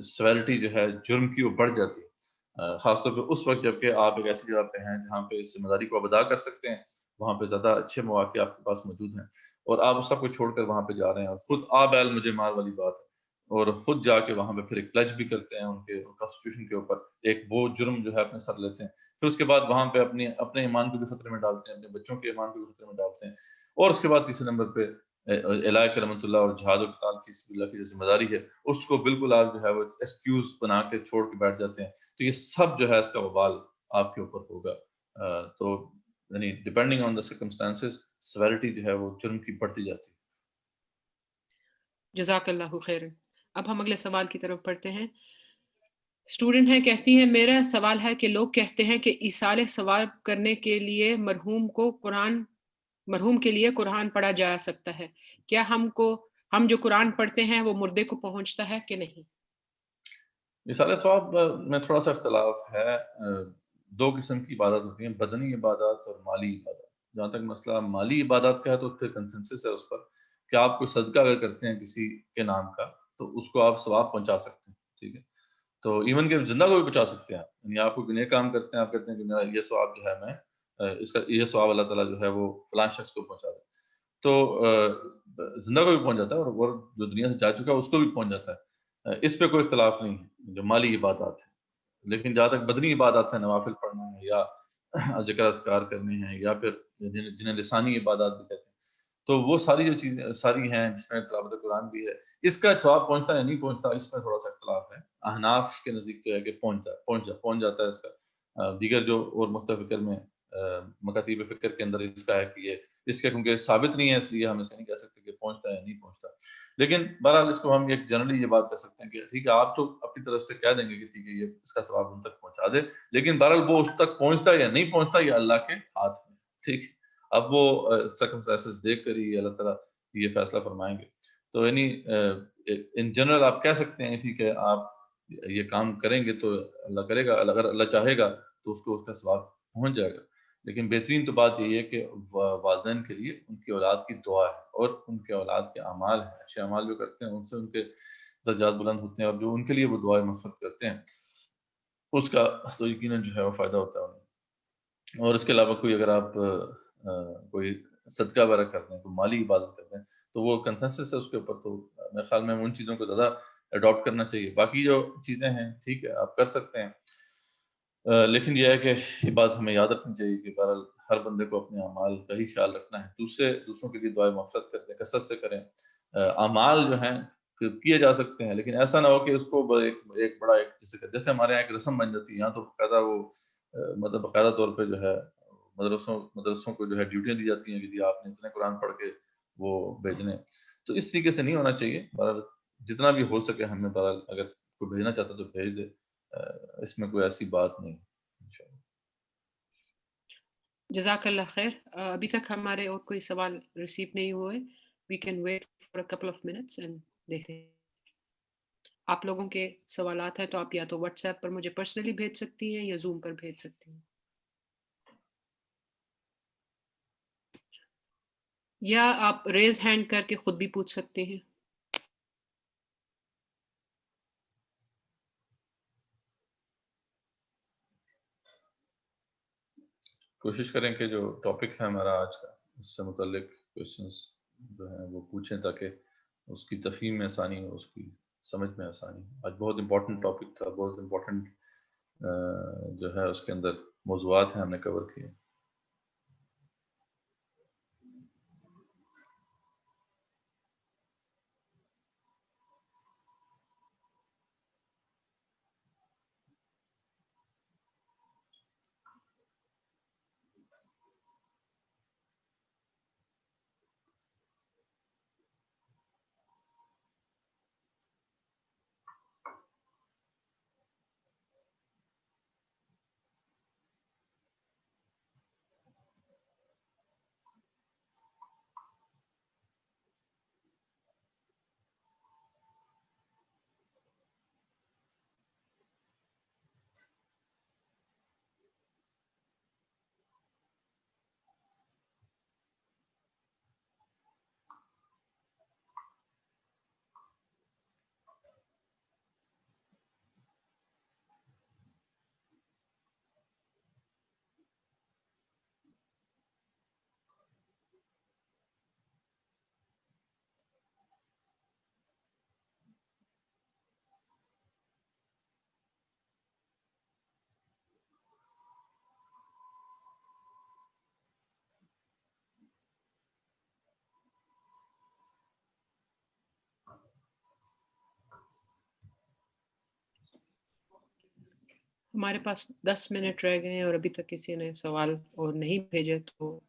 سیورٹی جو ہے جرم کی وہ بڑھ جاتی ہے, خاص طور پہ اس وقت جب کہ آپ ایک ایسی جگہ پہ ہیں جہاں پہ اس ذمہ داری کو آپ ادا کر سکتے ہیں, وہاں پہ زیادہ اچھے مواقع آپ کے پاس موجود ہیں, اور آپ اس سب کو چھوڑ کر وہاں پہ جا رہے ہیں اور خود آب ایل مجھے مال والی بات ہے. اور خود جا کے وہاں پہ پھر ایک پلیج بھی کرتے ہیں ان کے کانسٹیٹیوشن کے اوپر، ایک وہ جرم جو ہے اپنے سر لیتے ہیں، پھر اس کے بعد وہاں پہ اپنے ایمان کو بھی خطرے میں ڈالتے ہیں، اپنے بچوں کے ایمان کو بھی خطرے میں ڈالتے ہیں، اور اس کے بعد تیسرے نمبر پہ الہ کرمۃ اللہ اور جہاد و قتال فی سبیل اللہ کی جو ذمہ داری ہے اس کو بالکل آپ جو ہے وہ ایکسکیوز بنا کے چھوڑ کے بیٹھ جاتے ہیں، تو یہ سب جو ہے اس کا وبال آپ کے اوپر ہوگا۔ تو یعنی depending on the circumstances severity جو ہے وہ جرم کی بڑھتی جاتی ہے۔ جزاک اللہ خیر۔ اب ہم اگلے سوال کی طرف پڑھتے ہیں۔ اسٹوڈنٹ ہے، کہتی ہیں میرا سوال ہے کہ لوگ کہتے ہیں کہ ایصال ثواب کرنے کے لیے مرحوم کے لیے قرآن پڑھا جا سکتا ہے، کیا ہم جو قرآن پڑھتے ہیں وہ مردے کو پہنچتا ہے کہ نہیں؟ ایصال ثواب میں تھوڑا سا اختلاف ہے، دو قسم کی عبادت ہوتی ہیں، بدنی عبادات اور مالی عبادات۔ جہاں تک مسئلہ مالی عبادات کا ہے تو پھر کنسنسس ہے اس پر کہ آپ کوئی صدقہ اگر کرتے ہیں کسی کے نام کا تو اس کو آپ ثواب پہنچا سکتے ہیں، ٹھیک ہے، تو ایون کہ زندہ کو بھی بچا سکتے ہیں، یعنی آپ کو نیک کام کرتے ہیں، آپ کہتے ہیں کہ میرا یہ ثواب جو ہے میں اس کا یہ ثواب اللہ تعالیٰ جو ہے وہ فلاں شخص کو پہنچا دے، تو زندہ کو بھی پہنچ جاتا ہے اور جو دنیا سے جا چکا ہے اس کو بھی پہنچ جاتا ہے، اس پہ کوئی اختلاف نہیں ہے جو مالی عبادات ہے۔ لیکن جہاں تک بدنی عبادات ہیں، نوافل پڑھنا ہے یا ذکر اذکار کرنے ہیں یا پھر جنہیں لسانی عبادات بھی کہتے ہیں، تو وہ ساری جو چیزیں ساری ہیں جس میں تلاوت قرآن بھی ہے، اس کا ثواب پہنچتا ہے یا نہیں پہنچتا اس میں تھوڑا سا اختلاف ہے۔ احناف کے نزدیک تو ہے کہ پہنچ جاتا ہے اس کا، دیگر جو اور مختلف فکر میں مکاتیب فکر کے اندر اس کا ہے کہ یہ اس کے کیونکہ ثابت نہیں ہے اس لیے ہم اسے نہیں کہہ سکتے کہ پہنچتا ہے یا نہیں پہنچتا، لیکن بہرحال اس کو ہم ایک جنرلی یہ بات کر سکتے ہیں کہ ٹھیک ہے آپ تو اپنی طرف سے کہہ دیں گے کہ ٹھیک ہے یہ اس کا ثواب ان تک پہنچا دے، لیکن بہرحال وہ اس تک پہنچتا یا نہیں پہنچتا یہ اللہ کے ہاتھ میں، ٹھیک ہے، اب وہ سرکمسٹانسز دیکھ کر ہی اللہ تعالیٰ یہ فیصلہ فرمائیں گے، تو یعنی ان جنرل آپ کہہ سکتے ہیں ٹھیک ہے آپ یہ کام کریں گے تو اللہ کرے گا، اگر اللہ چاہے گا تو اس کو اس کا ثواب پہنچ جائے گا، لیکن بہترین تو بات یہ ہے کہ والدین کے لیے ان کی اولاد کی دعا ہے اور ان کے اولاد کے اعمال ہیں، اچھے اعمال جو کرتے ہیں ان سے ان کے درجات بلند ہوتے ہیں، اور جو ان کے لیے وہ دعائیں مغفرت کرتے ہیں اس کا تو یقیناً جو ہے وہ فائدہ ہوتا ہے انہیں۔ اور اس کے علاوہ کوئی اگر آپ کوئی صدقہ وغیرہ کرتے ہیں، کوئی مالی عبادت کرتے ہیں تو وہ کنسنسس ہے اس کے اوپر، تو میرے خیال میں ان چیزوں کو زیادہ اڈاپٹ کرنا چاہیے، باقی جو چیزیں ہیں ٹھیک ہے آپ کر سکتے ہیں، لیکن یہ ہے کہ یہ بات ہمیں یاد رکھنی چاہیے کہ بہرحال ہر بندے کو اپنے اعمال کا ہی خیال رکھنا ہے، دوسروں کے لیے دعائیں مغفرت کرتے ہیں، کثرت سے کریں، اعمال جو ہیں کیے جا سکتے ہیں، لیکن ایسا نہ ہو کہ اس کو ایک بڑا جیسے ہمارے یہاں ایک رسم بن جاتی ہے، یہاں تو باقاعدہ وہ مطلب باقاعدہ طور پہ جو ہے مدرسوں کو جو ہے ڈیوٹیاں دی جاتی ہیں کہ جی آپ نے اتنے قرآن پڑھ کے وہ بھیجنے، تو اس طریقے سے نہیں ہونا چاہیے، بہرحال جتنا بھی ہو سکے ہمیں بہرحال اگر کوئی بھیجنا چاہتا تو بھیج دے، اس میں کوئی ایسی بات نہیں انشاءاللہ۔ جزاک اللہ خیر۔ ابھی تک ہمارے اور کوئی سوال ریسیو نہیں ہوئے، we can wait for a couple of minutes and دیکھیں۔ آپ لوگوں کے سوالات ہیں تو آپ یا تو واٹس ایپ پر مجھے پرسنلی بھیج سکتی ہیں یا زوم پر بھیج سکتی ہیں، یا آپ ریز ہینڈ کر کے خود بھی پوچھ سکتے ہیں۔ کوشش کریں کہ جو ٹاپک ہے ہمارا آج کا اس سے متعلق کوشچنس جو ہیں وہ پوچھیں تاکہ اس کی تفہیم میں آسانی ہو، اس کی سمجھ میں آسانی ہو۔ آج بہت امپورٹنٹ ٹاپک تھا، بہت امپورٹنٹ جو ہے اس کے اندر موضوعات ہیں ہم نے کور کیے۔ ہمارے پاس 10 منٹ رہ گئے ہیں اور ابھی تک کسی نے سوال اور نہیں بھیجے، تو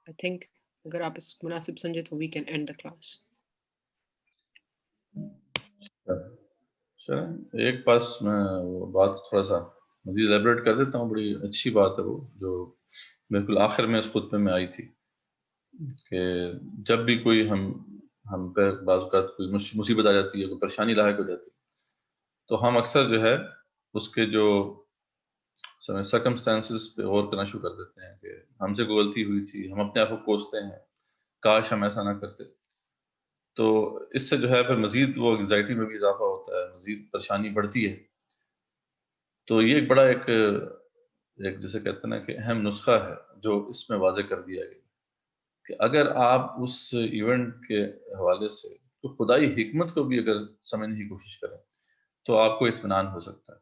آئی تھنک اگر آپ اس مناسب سمجھے تو we can end the class. چلیں ایک پاس میں وہ بات تھوڑا سا مزید ایلیبریٹ کر دیتا ہوں. بڑی اچھی بات ہے وہ جو بالکل آخر میں اس خطبے میں آئی تھی کہ جب بھی کوئی ہم پہ بعض اوقات کوئی مصیبت آ جاتی ہے، کوئی پریشانی لاحق ہو جاتی ہے، تو ہم اکثر جو ہے اس کے جو سرکمسٹانسز پہ غور کرنا شروع کر دیتے ہیں کہ ہم سے کوئی غلطی ہوئی تھی، ہم اپنے آپ کو کوستے ہیں، کاش ہم ایسا نہ کرتے. تو اس سے جو ہے پھر مزید وہ انگزائٹی میں بھی اضافہ ہوتا ہے، مزید پریشانی بڑھتی ہے. تو یہ ایک بڑا ایک جسے کہتے ہیں نا کہ اہم نسخہ ہے جو اس میں واضح کر دیا گیا کہ اگر آپ اس ایونٹ کے حوالے سے تو خدائی حکمت کو بھی اگر سمجھنے کی کوشش کریں تو آپ کو اطمینان ہو سکتا ہے.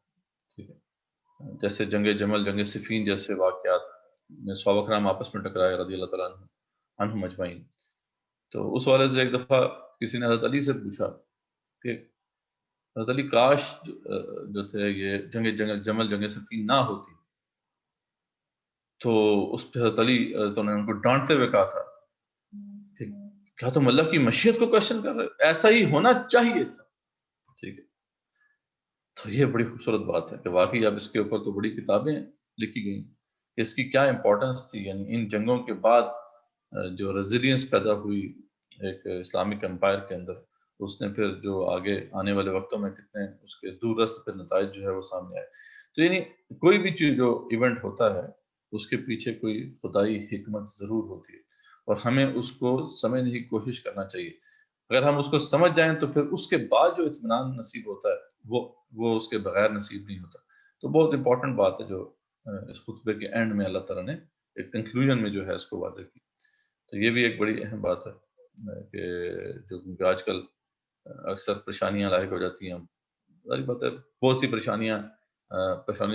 ٹھیک ہے، جیسے جنگ جمل، جنگ صفین جیسے واقعات میں صحابہ کرام آپس میں ٹکرائے رضی اللہ تعالیٰ عنہم اجمعین. تو اس والے سے ایک دفعہ کسی نے حضرت علی سے پوچھا کہ حضرت علی کاش جو تھے یہ جنگ جمل، جنگ صفین نہ ہوتی. تو اس پہ حضرت علی تو نے ان کو ڈانٹتے ہوئے کہا تھا کہ کیا تم اللہ کی مشیت کو کوشچن کر رہے، ایسا ہی ہونا چاہیے تھا. ٹھیک ہے، تو یہ بڑی خوبصورت بات ہے کہ واقعی اب اس کے اوپر تو بڑی کتابیں لکھی گئیں کہ اس کی کیا امپورٹنس تھی. یعنی ان جنگوں کے بعد جو ریزیلینس پیدا ہوئی ایک اسلامک امپائر کے اندر، اس نے پھر جو آگے آنے والے وقتوں میں کتنے اس کے دور رس پھر نتائج جو ہے وہ سامنے آئے. تو یعنی کوئی بھی چیز جو ایونٹ ہوتا ہے اس کے پیچھے کوئی خدائی حکمت ضرور ہوتی ہے اور ہمیں اس کو سمجھنے کی کوشش کرنا چاہیے. اگر ہم اس کو سمجھ جائیں تو پھر اس کے بعد جو اطمینان نصیب ہوتا ہے وہ اس کے بغیر نصیب نہیں ہوتا. تو بہت امپورٹنٹ بات ہے جو اس خطبے کے اینڈ میں اللہ تعالیٰ نے ایک کنکلوژن میں جو ہے اس کو واضح کی. تو یہ بھی ایک بڑی اہم بات ہے کہ جو آج کل اکثر پریشانیاں لاحق ہو جاتی ہیں. ظاہر بات ہے بہت سی پریشانیوں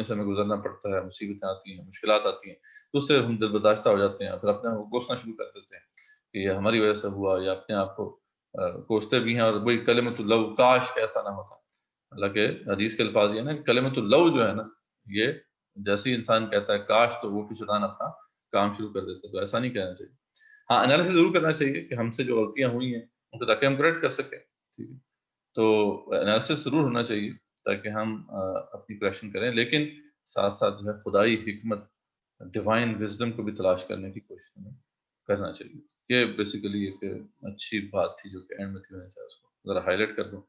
سے ہمیں گزرنا پڑتا ہے، مصیبتیں آتی ہیں، مشکلات آتی ہیں، تو اس سے ہم دل برداشتہ ہو جاتے ہیں، پھر اپنے آپ کو کوسنا شروع کر دیتے ہیں کہ یہ ہماری وجہ سے ہوا، یا اپنے آپ کو کوستے بھی ہیں. اور وہی کلمۃ اللو، کاش ایسا نہ ہوتا. حالانکہ حدیث کے الفاظ یہ نا کہ کلمۃ اللو جو ہے نا، یہ جیسے ہی انسان کہتا ہے کاش تو وہ شیطان اپنا کام شروع کر دیتا ہے. تو ایسا نہیں کہنا چاہیے. ہاں انالیسس ضرور کرنا چاہیے کہ ہم سے جو غلطیاں ہوئی ہیں ان کو تاکہ ہم کریکٹ کر سکیں. ٹھیک ہے، تو انالیسس ضرور ہونا چاہیے تاکہ ہم اپنی کریکشن کریں، لیکن ساتھ ساتھ جو ہے خدائی حکمت، ڈیوائن وزڈم کو بھی تلاش کرنے کی کوشش ہمیں کرنا چاہیے. یہ بیسیکلی ایک اچھی بات تھی جو کہ اینڈ میں تھی. میں اس کو ذرا ہائی لائٹ کر دوں.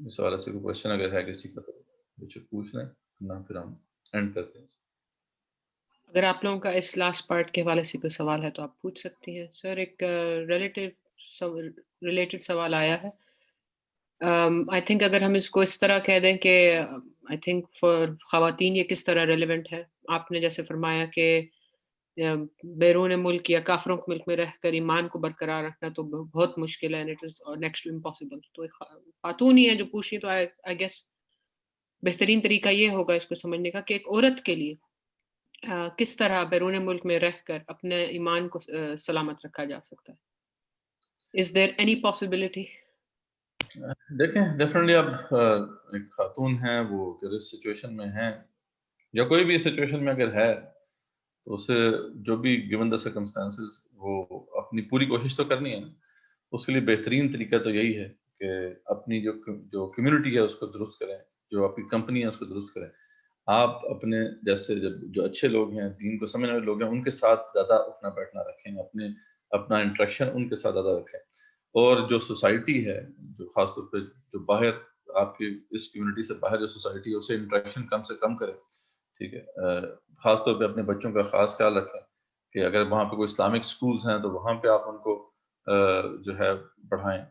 اس حوالے سے کوئی کوشچن اگر ہے کسی کا تو مجھے پوچھ لیں، نہ پھر ہم اینڈ کرتے ہیں. اگر آپ لوگوں کا اس لاسٹ پارٹ کے حوالے سے کوئی سوال ہے تو آپ پوچھ سکتی ہیں. سر ایک ریلیٹڈ سوال آیا ہے. آئی تھنک اگر ہم اس کو اس طرح کہہ دیں کہ آئی تھنک فار خواتین یہ کس طرح ریلیونٹ ہے. آپ نے جیسے فرمایا کہ بیرون ملک یا کافروں کے ملک میں رہ کر ایمان کو برقرار رکھنا تو بہت مشکل ہے، it is next to impossible. تو خاتون ہی ہے جو پوچھ رہی، تو آئی گیس بہترین طریقہ یہ ہوگا اس کو سمجھنے کا کہ ایک عورت کے لیے کس طرح بیرون ملک میں رہ کر اپنے ایمان کو سلامت رکھا جا سکتا ہے. از دیر اینی پاسبلٹی؟ دیکھیں ڈیفینیٹلی اب ایک خاتون ہیں، وہ اس سچویشن میں ہیں یا کوئی بھی سچویشن میں اگر ہے تو اسے جو بھی گیون دا سرکمسٹانسز وہ اپنی پوری کوشش تو کرنی ہے. اس کے لیے بہترین طریقہ تو یہی ہے کہ اپنی جو کمیونٹی ہے اس کو درست کریں، جو اپنی کمپنی ہے اس کو درست کریں. آپ اپنے جیسے جو اچھے لوگ ہیں، دین کو سمجھنے والے لوگ ہیں، ان کے ساتھ زیادہ اٹھنا بیٹھنا رکھیں، اپنا انٹریکشن ان کے ساتھ زیادہ رکھیں. اور جو سوسائٹی ہے، جو خاص طور پہ جو باہر آپ کی اس کمیونٹی سے باہر جو سوسائٹی ہے، اسے انٹریکشن کم سے کم کریں. ٹھیک ہے، خاص طور پہ اپنے بچوں کا خاص خیال رکھیں کہ اگر وہاں پہ کوئی اسلامک سکولز ہیں تو وہاں پہ آپ ان کو جو ہے پڑھائیں.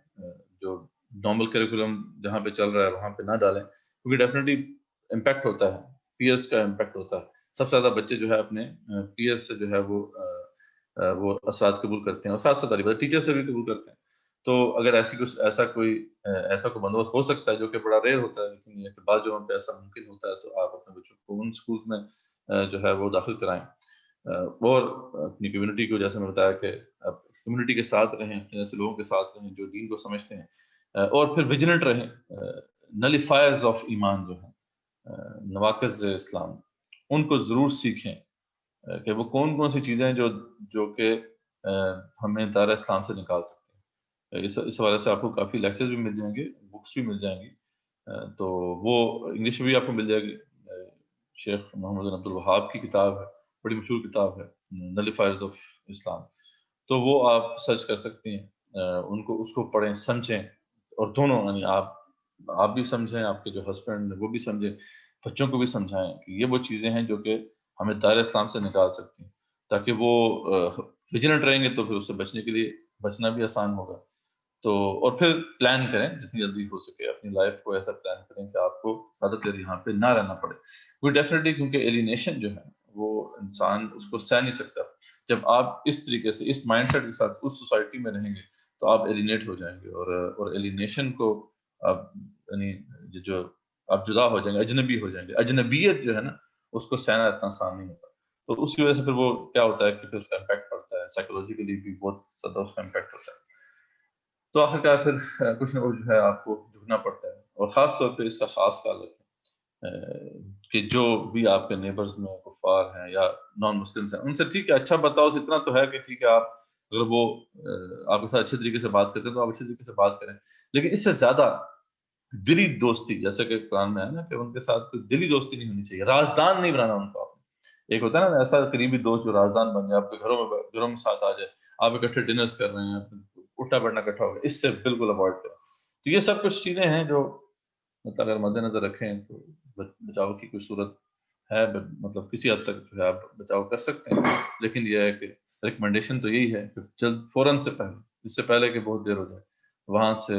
جو نارمل کریکولم جہاں پہ چل رہا ہے وہاں پہ نہ ڈالیں، کیونکہ ڈیفینیٹلی امپیکٹ ہوتا ہے، پیئرس کا امپیکٹ ہوتا ہے. سب سے زیادہ بچے جو ہے اپنے پیئرس سے جو ہے وہ اثرات قبول کرتے ہیں، اور ساتھ ساتھ ٹیچر سے بھی قبول کرتے ہیں. تو اگر ایسا کوئی بندوبست ہو سکتا ہے جو کہ بڑا ریئر ہوتا ہے، لیکن یہ کہ بعض جگہوں پہ ایسا ممکن ہوتا ہے، تو آپ اپنے بچوں کو ان اسکول میں جو ہے وہ داخل کرائیں. اور اپنی کمیونٹی کو جیسے میں بتایا کہ آپ کمیونٹی کے ساتھ رہیں، ایسے لوگوں کے ساتھ رہیں جو دین کو سمجھتے ہیں، اور پھر ویجیلنٹ رہیں. نلیفائرز آف ایمان جو ہیں، نواقض اسلام، ان کو ضرور سیکھیں کہ وہ کون کون سی چیزیں ہیں جو کہ ہمیں دائرہ اسلام سے نکال سکتے ہیں. اس حوالے سے آپ کو کافی لیکچرز بھی مل جائیں گے، بکس بھی مل جائیں گی. تو وہ انگلش میں بھی آپ کو مل جائے گی. شیخ محمد بن عبد الوہاب کی کتاب ہے، بڑی مشہور کتاب ہے، نلیفائرز آف اسلام. تو وہ آپ سرچ کر سکتی ہیں، ان کو اس کو پڑھیں، سمجھیں، اور دونوں یعنی آپ بھی سمجھیں، آپ کے جو ہسبینڈ وہ بھی سمجھیں، بچوں کو بھی سمجھائیں کہ یہ وہ چیزیں ہیں جو کہ ہمیں دائرہ اسلام سے نکال سکتی ہیں، تاکہ وہ ویجیلنٹ رہیں گے تو پھر اس سے بچنے کے لیے بچنا بھی آسان ہوگا. تو اور پھر پلان کریں جتنی جلدی ہو سکے، اپنی لائف کو ایسا پلان کریں کہ آپ کو زیادہ دیر یہاں پہ نہ رہنا پڑے. وہ ڈیفینیٹلی، کیونکہ ایلینیشن جو ہے وہ انسان اس کو سہ نہیں سکتا. جب آپ اس طریقے سے اس مائنڈ سیٹ کے ساتھ اس سوسائٹی میں رہیں گے تو آپ ایلینیٹ ہو جائیں گے، اور ایلینیشن کو آپ یعنی جو آپ جدا ہو جائیں گے، اجنبی ہو جائیں گے. اجنبیت جو ہے نا اس کو سہنا اتنا آسان نہیں ہوتا. تو اس کی وجہ سے پھر وہ کیا ہوتا ہے کہ پھر اس کا امپیکٹ پڑتا ہے، سائیکولوجیکلی بھی بہت زیادہ اس کا امپیکٹ ہوتا ہے. تو آخرکار پھر کچھ نہ کچھ جو ہے آپ کو جھکنا پڑتا ہے. اور خاص طور پہ اس کا خاص خیال رکھیں کہ جو بھی آپ کے نیبرز میں کفار ہیں یا نان مسلمس ہیں، ان سے ٹھیک ہے اچھا بتاؤ، اتنا تو ہے کہ ٹھیک ہے آپ اگر وہ آپ کے ساتھ اچھے طریقے سے بات کرتے ہیں تو آپ اچھے طریقے سے بات کریں. لیکن اس سے زیادہ دلی دوستی، جیسے کہ قرآن میں ہے نا کہ ان کے ساتھ کوئی دلی دوستی نہیں ہونی چاہیے، رازدان نہیں بنانا ان کو. آپ ایک ہوتا ہے نا ایسا قریبی دوست جو رازدان بن جائے، آپ کے گھروں میں ساتھ آ جائے، آپ اکٹھے ڈنرز کر رہے ہیں، اٹھنا بیٹھنا اکٹھا ہو گیا، اس سے بالکل اوائڈ کریں. تو یہ سب کچھ چیزیں ہیں جو مطلب اگر مد نظر رکھیں تو بچاؤ کی کوئی صورت ہے، مطلب کسی حد تک جو ہے آپ بچاؤ کر سکتے ہیں. لیکن یہ ہے کہ ریکمنڈیشن تو یہی ہے کہ جلد فوراً سے پہلے، اس سے پہلے کہ بہت دیر ہو جائے، وہاں سے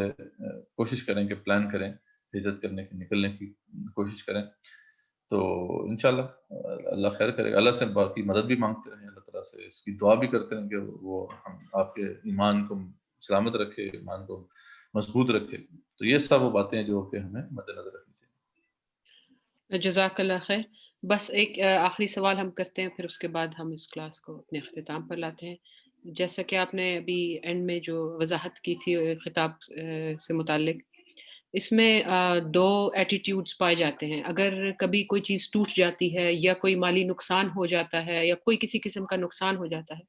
کوشش کریں کہ پلان کریں، ہجرت کرنے کی، نکلنے کی کوشش کریں. تو انشاءاللہ اللہ خیر کرے گا. اللہ سے باقی مدد بھی مانگتے رہیں، اللہ تعالیٰ سے اس کی دعا بھی کرتے ہیں کہ وہ ہم آپ کے ایمان کو سلامت رکھے، ایمان کو مضبوط رکھے. تو یہ سب وہ باتیں ہیں جو کہ ہمیں مد نظر رکھنی چاہیے. جزاک اللہ خیر. بس ایک آخری سوال ہم کرتے ہیں، پھر اس کے بعد ہم اس کلاس کو اپنے اختتام پر لاتے ہیں. جیسا کہ آپ نے ابھی اینڈ میں جو وضاحت کی تھی خطاب سے متعلق، اس میں دو ایٹیٹیوڈز پائے جاتے ہیں. اگر کبھی کوئی چیز ٹوٹ جاتی ہے یا کوئی مالی نقصان ہو جاتا ہے یا کوئی کسی قسم کا نقصان ہو جاتا ہے،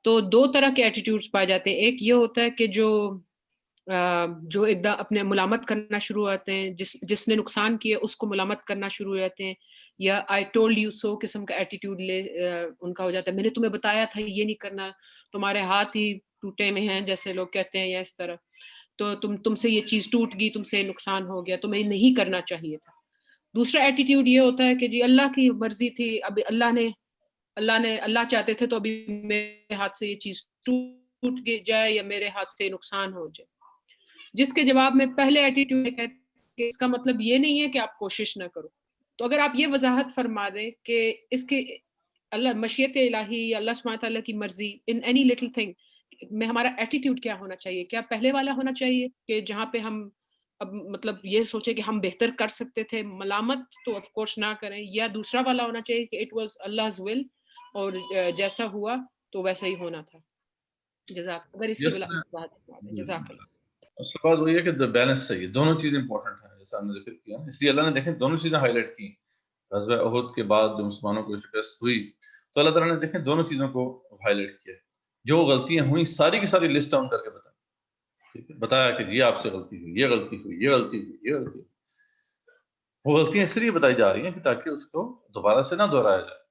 تو دو طرح کے ایٹیٹیوڈز پائے جاتے ہیں. ایک یہ ہوتا ہے کہ جو ایک دم اپنے ملامت کرنا شروع ہوتے ہیں، جس نے نقصان کیا اس کو ملامت کرنا شروع ہو جاتے ہیں، یا آئی ٹولڈ یو سو قسم کا ایٹیٹیوڈ ان کا ہو جاتا ہے. میں نے تمہیں بتایا تھا یہ نہیں کرنا، تمہارے ہاتھ ہی ٹوٹے میں ہیں جیسے لوگ کہتے ہیں، یا اس طرح. تو تم سے یہ چیز ٹوٹ گئی، تم سے نقصان ہو گیا، تمہیں نہیں کرنا چاہیے تھا. دوسرا ایٹیٹیوڈ یہ ہوتا ہے کہ جی اللہ کی مرضی تھی، اب اللہ چاہتے تھے تو ابھی میرے ہاتھ سے یہ چیز ٹوٹ جائے یا میرے ہاتھ سے نقصان ہو جائے. جس کے جواب میں پہلے ایٹیٹیوڈ کہ اس کا مطلب یہ نہیں ہے کہ آپ کوشش نہ کرو. تو اگر آپ یہ وضاحت فرما دیں کہ اس کے اللہ مشیت الہی یا اللہ سبحانہ تعالیٰ کی مرضی ان اینی لٹل تھنگ میں ہمارا ایٹیٹیوڈ کیا ہونا چاہیے؟ کیا پہلے والا ہونا چاہیے کہ جہاں پہ ہم اب مطلب یہ سوچے کہ ہم بہتر کر سکتے تھے، ملامت تو آف کورس نہ کریں، یا دوسرا والا ہونا چاہیے کہ اٹ واز Allah's will اور جیسا ہوا تو ویسا ہی ہونا تھا؟ جزاک اگر اس کی جزاک اللہ. اس کے بعد وہی ہے کہ بیلنس چاہیے، دونوں چیزیں امپورٹنٹ ہیں جیسا ہم نے ذکر کیا. اس لیے اللہ نے دیکھیں دونوں چیزیں ہائی لائٹ کی. غزوہ احد کے بعد جو مسلمانوں کو شکست ہوئی تو اللہ تعالیٰ نے دیکھیں دونوں چیزوں کو ہائی لائٹ کیا. جو غلطیاں ہوئیں ساری کی ساری لسٹ ڈاؤن کر کے بتایا، ٹھیک ہے، بتایا کہ یہ آپ سے غلطی ہوئی، یہ غلطی ہوئی، یہ غلطی ہوئی، یہ غلطی ہوئی. وہ غلطیاں اس لیے بتائی جا رہی ہیں کہ تاکہ اس کو دوبارہ سے نہ دہرایا جائے.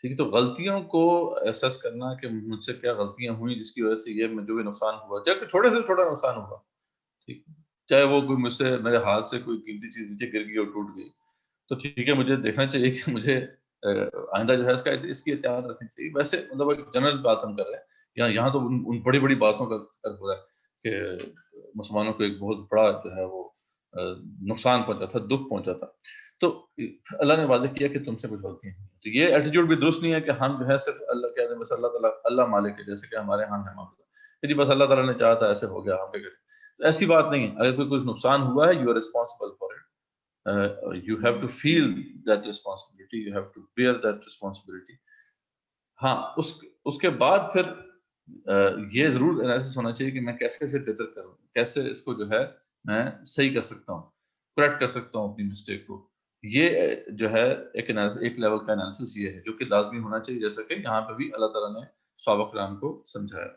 ٹھیک ہے، تو غلطیوں کو ایسس کرنا کہ مجھ سے کیا غلطیاں ہوئیں جس کی وجہ سے یہ جو بھی نقصان ہوا، چاہے کہ چھوٹے سے چھوٹا نقصان ہوا، ٹھیک، چاہے وہ کوئی مجھ سے میرے ہاتھ سے کوئی قیمتی چیز نیچے گر گئی اور ٹوٹ گئی، تو ٹھیک ہے مجھے دیکھنا چاہیے کہ مجھے آئندہ جو ہے اس کی احتیاط رکھنی چاہیے. ویسے مطلب ایک جنرل بات ہم کر رہے ہیں، یہاں تو ان بڑی بڑی باتوں کا ذکر ہو رہا ہے کہ مسلمانوں کو ایک بہت بڑا جو ہے وہ نقصان پہنچا تھا، دکھ پہنچا تھا. تو اللہ نے وعدہ کیا کہ تم سے کچھ غلطیاں ہیں. تو یہ ایٹیٹیوڈ بھی درست نہیں ہے کہ ہم جو ہے صرف اللہ کہتے ہیں بس اللہ تعالیٰ اللہ مالک ہے، جیسے کہ ہمارے ہاں ہے معاملہ کہ جی بس اللہ تعالیٰ نے چاہا تھا ایسے ہو گیا، ہم پہ کریں. ایسی بات نہیں ہے. اگر کوئی کچھ نقصان ہوا ہے، you are responsible for it, you have to feel that responsibility, you have to bear that responsibility. ہاں اس کے بعد پھر یہ ضرور انالیسس ہونا چاہیے کہ میں کیسے اسے بہتر کروں، کیسے اس کو جو ہے میں صحیح کر سکتا ہوں. کریکٹ کر سکتا ہوں اپنی مسٹیک کو. یہ جو ہے ایک لیول کا انالیسس یہ ہے جو کہ لازمی ہونا چاہیے, جیسا کہ یہاں پہ بھی اللہ تعالیٰ نے صحابہ کرام کو سمجھایا.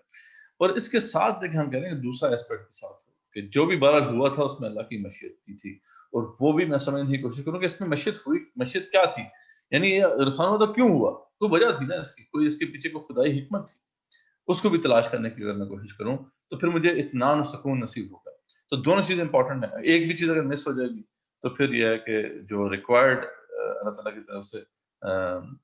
اور اس کے ساتھ دیکھیں ہم کہہ رہے ہیں دوسرا ایسپیکٹ کے ساتھ کہ جو بھی بہرحال ہوا تھا اس میں اللہ کی مشیت کی تھی, اور وہ بھی میں سمجھنے کی کوشش کروں کہ اس میں مشیت ہوئی, مشیت کیا تھی, یعنی یہ عرفان ہوتا کیوں ہوا, کوئی وجہ تھی نا اس کی, کوئی اس کے پیچھے کوئی خدائی حکمت تھی, اس کو بھی تلاش کرنے کی اگر میں کوشش کروں تو پھر مجھے اطمینان و سکون نصیب ہوگا. تو دونوں چیزیں امپورٹنٹ ہیں. ایک بھی چیز اگر مس ہو جائے گی تو پھر یہ ہے کہ جو ریکوائرڈ اللہ تعالیٰ کی طرف سے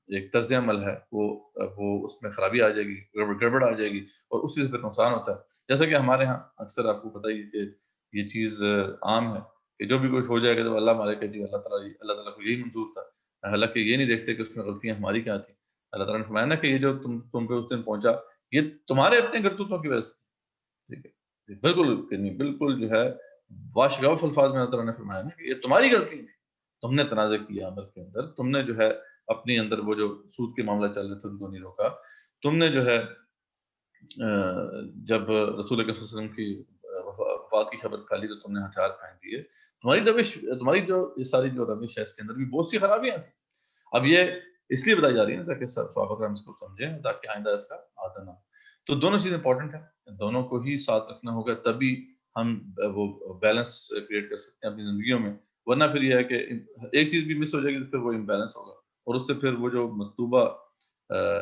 ایک طرز عمل ہے وہ اس میں خرابی آ جائے گی, گڑبڑ آ جائے گی, اور اسی سے پھر نقصان ہوتا ہے. جیسا کہ ہمارے ہاں اکثر آپ کو پتہ ہی ہے کہ یہ چیز عام ہے کہ جو بھی کچھ ہو جائے گا تو اللہ ہمارے کہ جی اللہ تعالیٰ کو یہی منظور تھا, حالانکہ یہ نہیں دیکھتے کہ اس میں غلطیاں ہماری کیا تھیں. اللہ تعالیٰ نے فرمایا نا کہ یہ جو تم پہ اس دن پہنچا یہ تمہارے اپنے کرتوتوں کی وجہ سے, ٹھیک ہے, بالکل جو ہے واشگاف الفاظ میں اللہ تعالیٰ نے فرمایا نا کہ یہ تمہاری غلطی تھی, تم نے تنازع کیا عمل کے اندر, تم نے جو ہے اپنے اندر وہ جو سود کے معاملہ چل رہے تھے ان کو نہیں روکا, تم نے جو ہے جب رسول اکرم صلی اللہ علیہ وسلم کی وفات کی خبر پھیلی تو تم نے ہتھیار پھینک دیے. تمہاری جو یہ ساری جو روش ہے اس کے اندر بھی بہت سی خرابیاں تھیں. اب یہ اس لیے بتائی جا رہی ہے تاکہ صحابہ کرام اس کو سمجھیں, تاکہ آئندہ اس کا عادت نہ ہو. تو دونوں چیزیں امپورٹنٹ ہیں, دونوں کو ہی ساتھ رکھنا ہوگا, تبھی ہم وہ بیلنس کریٹ کر سکتے ہیں اپنی زندگیوں میں. ورنہ پھر یہ ہے کہ ایک چیز بھی مس ہو جائے گی تو پھر وہ امبیلنس ہوگا, اور اس سے پھر وہ جو مطلوبہ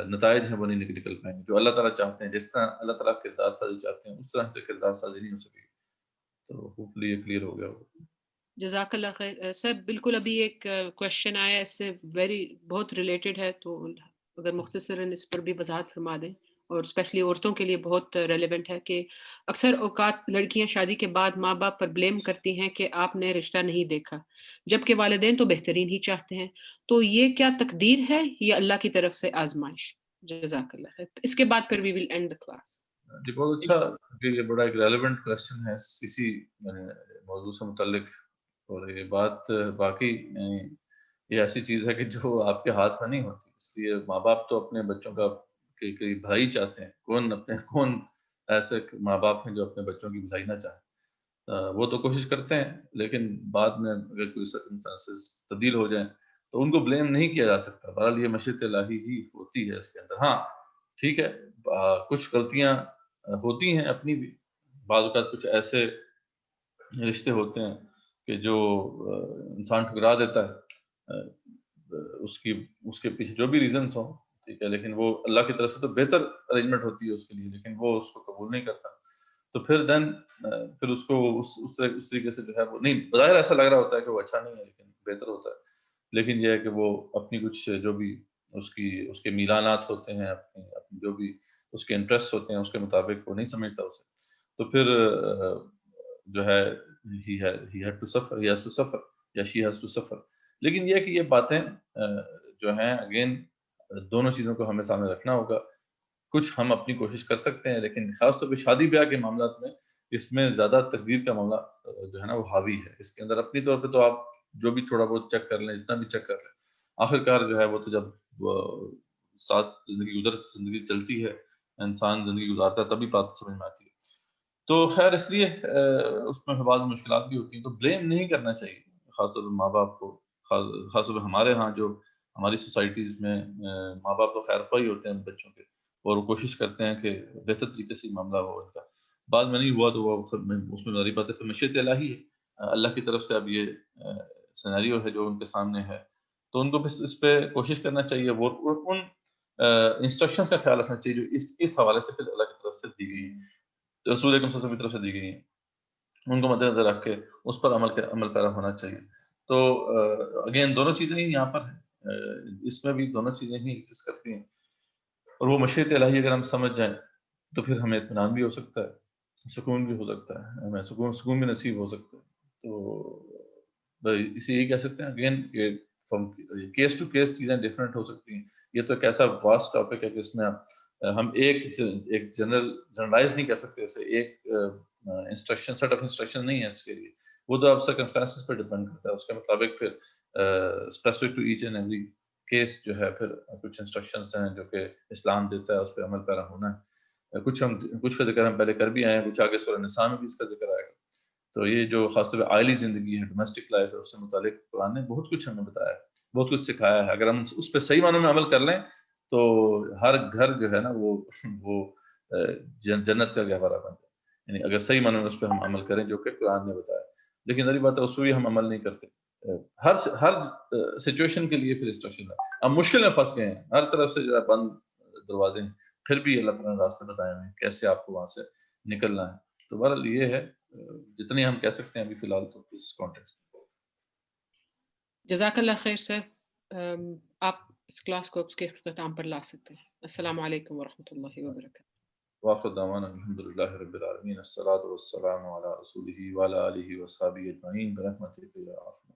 نتائج ہیں وہ نہیں نکل پائیں گے جو اللہ تعالیٰ چاہتے ہیں. جس طرح اللہ تعالیٰ کردار سازی چاہتے ہیں اس طرح سے کردار سازی نہیں ہو سکے گی. تو ہوپفلی یہ کلیئر ہو گیا ہوگا. جزاک اللہ خیر. سر بالکل ابھی ایک کوشچن آیا اس سے بہت ریلیٹڈ ہے, تو اگر مختصراً اس پر بھی وضاحت فرما دیں, اور اسپیشلی عورتوں کے لیے بہت ریلیونٹ ہے کہ اکثر اوقات لڑکیاں شادی کے بعد ماں باپ پر بلیم کرتی ہیں کہ آپ نے رشتہ نہیں دیکھا, جبکہ والدین تو بہترین ہی چاہتے ہیں. تو یہ کیا تقدیر ہے یا اللہ کی طرف سے آزمائش؟ جزاک اللہ خیر. اس کے بعد پھر وی ول اینڈ دی کلاس. جی بہت اچھا, یہ بڑا ایک ریلیونٹ کوشچن ہے اسی موضوع سے متعلق. اور یہ بات باقی یہ ایسی چیز ہے کہ جو آپ کے ہاتھ میں نہیں ہوتی, اس لیے ماں باپ تو اپنے بچوں کا کہ بھلائی چاہتے ہیں. کون ایسے ماں باپ ہیں جو اپنے بچوں کی بھلائی نہ چاہیں. وہ تو کوشش کرتے ہیں, لیکن بعد میں اگر کوئی سرکمسٹانسز تبدیل ہو جائیں تو ان کو بلیم نہیں کیا جا سکتا. بہرحال یہ مشیت الہی ہی ہوتی ہے اس کے اندر. ہاں ٹھیک ہے, کچھ غلطیاں ہوتی ہیں اپنی بھی, بعض اوقات کچھ ایسے رشتے ہوتے ہیں کہ جو انسان ٹھکرا دیتا ہے, اس کے پیچھے جو بھی ریزنس ہوں, ٹھیک ہے, لیکن وہ اللہ کی طرف سے تو بہتر ارینجمنٹ ہوتی ہے اس کے لیے, لیکن وہ اس کو قبول نہیں کرتا. تو پھر اس کو اس طریقے سے جو ہے وہ نہیں, بظاہر ایسا لگ رہا ہوتا ہے کہ وہ اچھا نہیں ہے لیکن بہتر ہوتا ہے, لیکن یہ ہے کہ وہ اپنی کچھ جو بھی اس کے میلانات ہوتے ہیں, اپنی جو بھی اس کے انٹرسٹ ہوتے ہیں اس کے مطابق وہ نہیں سمجھتا اسے, تو پھر جو ہے he had to suffer, he has to suffer یا she has to suffer. لیکن یہ ہے کہ یہ باتیں جو ہیں اگین دونوں چیزوں کو ہمیں سامنے رکھنا ہوگا. کچھ ہم اپنی کوشش کر سکتے ہیں, لیکن خاص طور پہ شادی بیاہ کے معاملات میں اس میں زیادہ تقدیر کا معاملہ جو ہے نا وہ حاوی ہے. اس کے اندر اپنی طور پہ تو آپ جو بھی تھوڑا بہت چیک کر لیں, جتنا بھی چیک کر لیں, آخرکار جو ہے وہ تو جب ساتھ زندگی چلتی ہے, انسان زندگی گزارتا ہے, تبھی بات سمجھ میں آتی ہے. تو خیر اس لیے اس میں بعض مشکلات بھی ہوتی ہیں, تو بلیم نہیں کرنا چاہیے خاص طور پہ ماں باپ کو. خاص طور پہ ہمارے ہاں جو ہماری سوسائٹیز میں ماں باپ تو خیر خواہ ہی ہوتے ہیں بچوں کے, اور وہ کوشش کرتے ہیں کہ بہتر طریقے سے معاملہ ہو ان کا. بعد میں نہیں ہوا تو وہ اس میں ساری باتیں پھر مشیت الہی ہے, اللہ کی طرف سے اب یہ سینیریو ہے جو ان کے سامنے ہے, تو ان کو اس پہ کوشش کرنا چاہیے. وہ ان انسٹرکشنز کا خیال رکھنا چاہیے جو اس حوالے سے پھر اللہ کی طرف سے دی گئی ہیں, رسول اکرم صلی اللہ علیہ وسلم کی طرف سے دی گئی ہیں, ان کو مد نظر رکھ کے اس پر عمل پیرا ہونا چاہیے. تو اگین دونوں چیزیں ہی یہاں پر ہیں, اس میں بھی دونوں چیزیں ہی ایگزسٹ کرتی ہیں, اور وہ مشیت الہی اگر ہم سمجھ جائیں تو پھر ہمیں اطمینان بھی ہو سکتا ہے, سکون بھی ہو سکتا ہے, ہمیں سکون بھی نصیب ہو سکتا ہے. تو اسی یہی کہہ سکتے ہیں اگین کیس ٹو کیس چیزیں ڈفرینٹ ہو سکتی ہیں. یہ تو ایک ایسا واسٹ ٹاپک ہے کہ اس میں ہم ایک جنرلائز نہیں کر سکتے. اسے ایک انسٹرکشن سیٹ آف انسٹرکشن نہیں ہے اس کے لیے, وہ تو اب سرکمسٹانسز پہ ڈپینڈ کرتا ہے. اس کے مطابق پھر specific to each and every case جو ہے پھر کچھ انسٹرکشنز ہیں جو کہ اسلام دیتا ہے, اس پہ عمل پیرا ہونا ہے. کچھ کا ذکر ہم پہلے کر بھی آئے ہیں, کچھ آگے سورہ نساء میں بھی اس کا ذکر آئے گا. تو یہ جو خاص طور پہ آئلی زندگی ہے، ڈومیسٹک لائف ہے، اس سے متعلق قرآن نے بہت کچھ ہمیں بتایا ہے، بہت کچھ سکھایا ہے. اگر ہم اس پہ صحیح معنوں میں عمل کر لیں تو ہر گھر جو ہے نا وہ جنت کا گہوارہ بن جائے. یعنی اگر صحیح معنوں میں اس پہ ہم عمل کریں جو کہ قرآن نے بتایا. لیکن ظاہر بات ہے اس پہ بھی ہم عمل نہیں کرتے. ہر سچویشن کے لیے پھر انسٹرکشن ہے. ہم مشکل میں پھنس گئے ہیں، ہر طرف سے جو ہے بند دروازے ہیں، پھر بھی اللہ تعالیٰ نے راستے بتائے ہیں کیسے آپ کو وہاں سے نکلنا ہے. تو بہرحال یہ ہے جتنی ہم کہہ سکتے ہیں ابھی فی الحال تو اس کانٹیکسٹ. جزاک اللہ خیر سر. آپ اس کلاس کو اس کے اختتام پر لا سکتے ہیں. السلام علیکم ورحمۃ اللہ وبرکاتہ. واخر دعوانا الحمد للہ رب العالمین. الصلاۃ والسلام علی رسولہ وعلی آلہ وصحبہ اجمعین برحمتک یا ارحم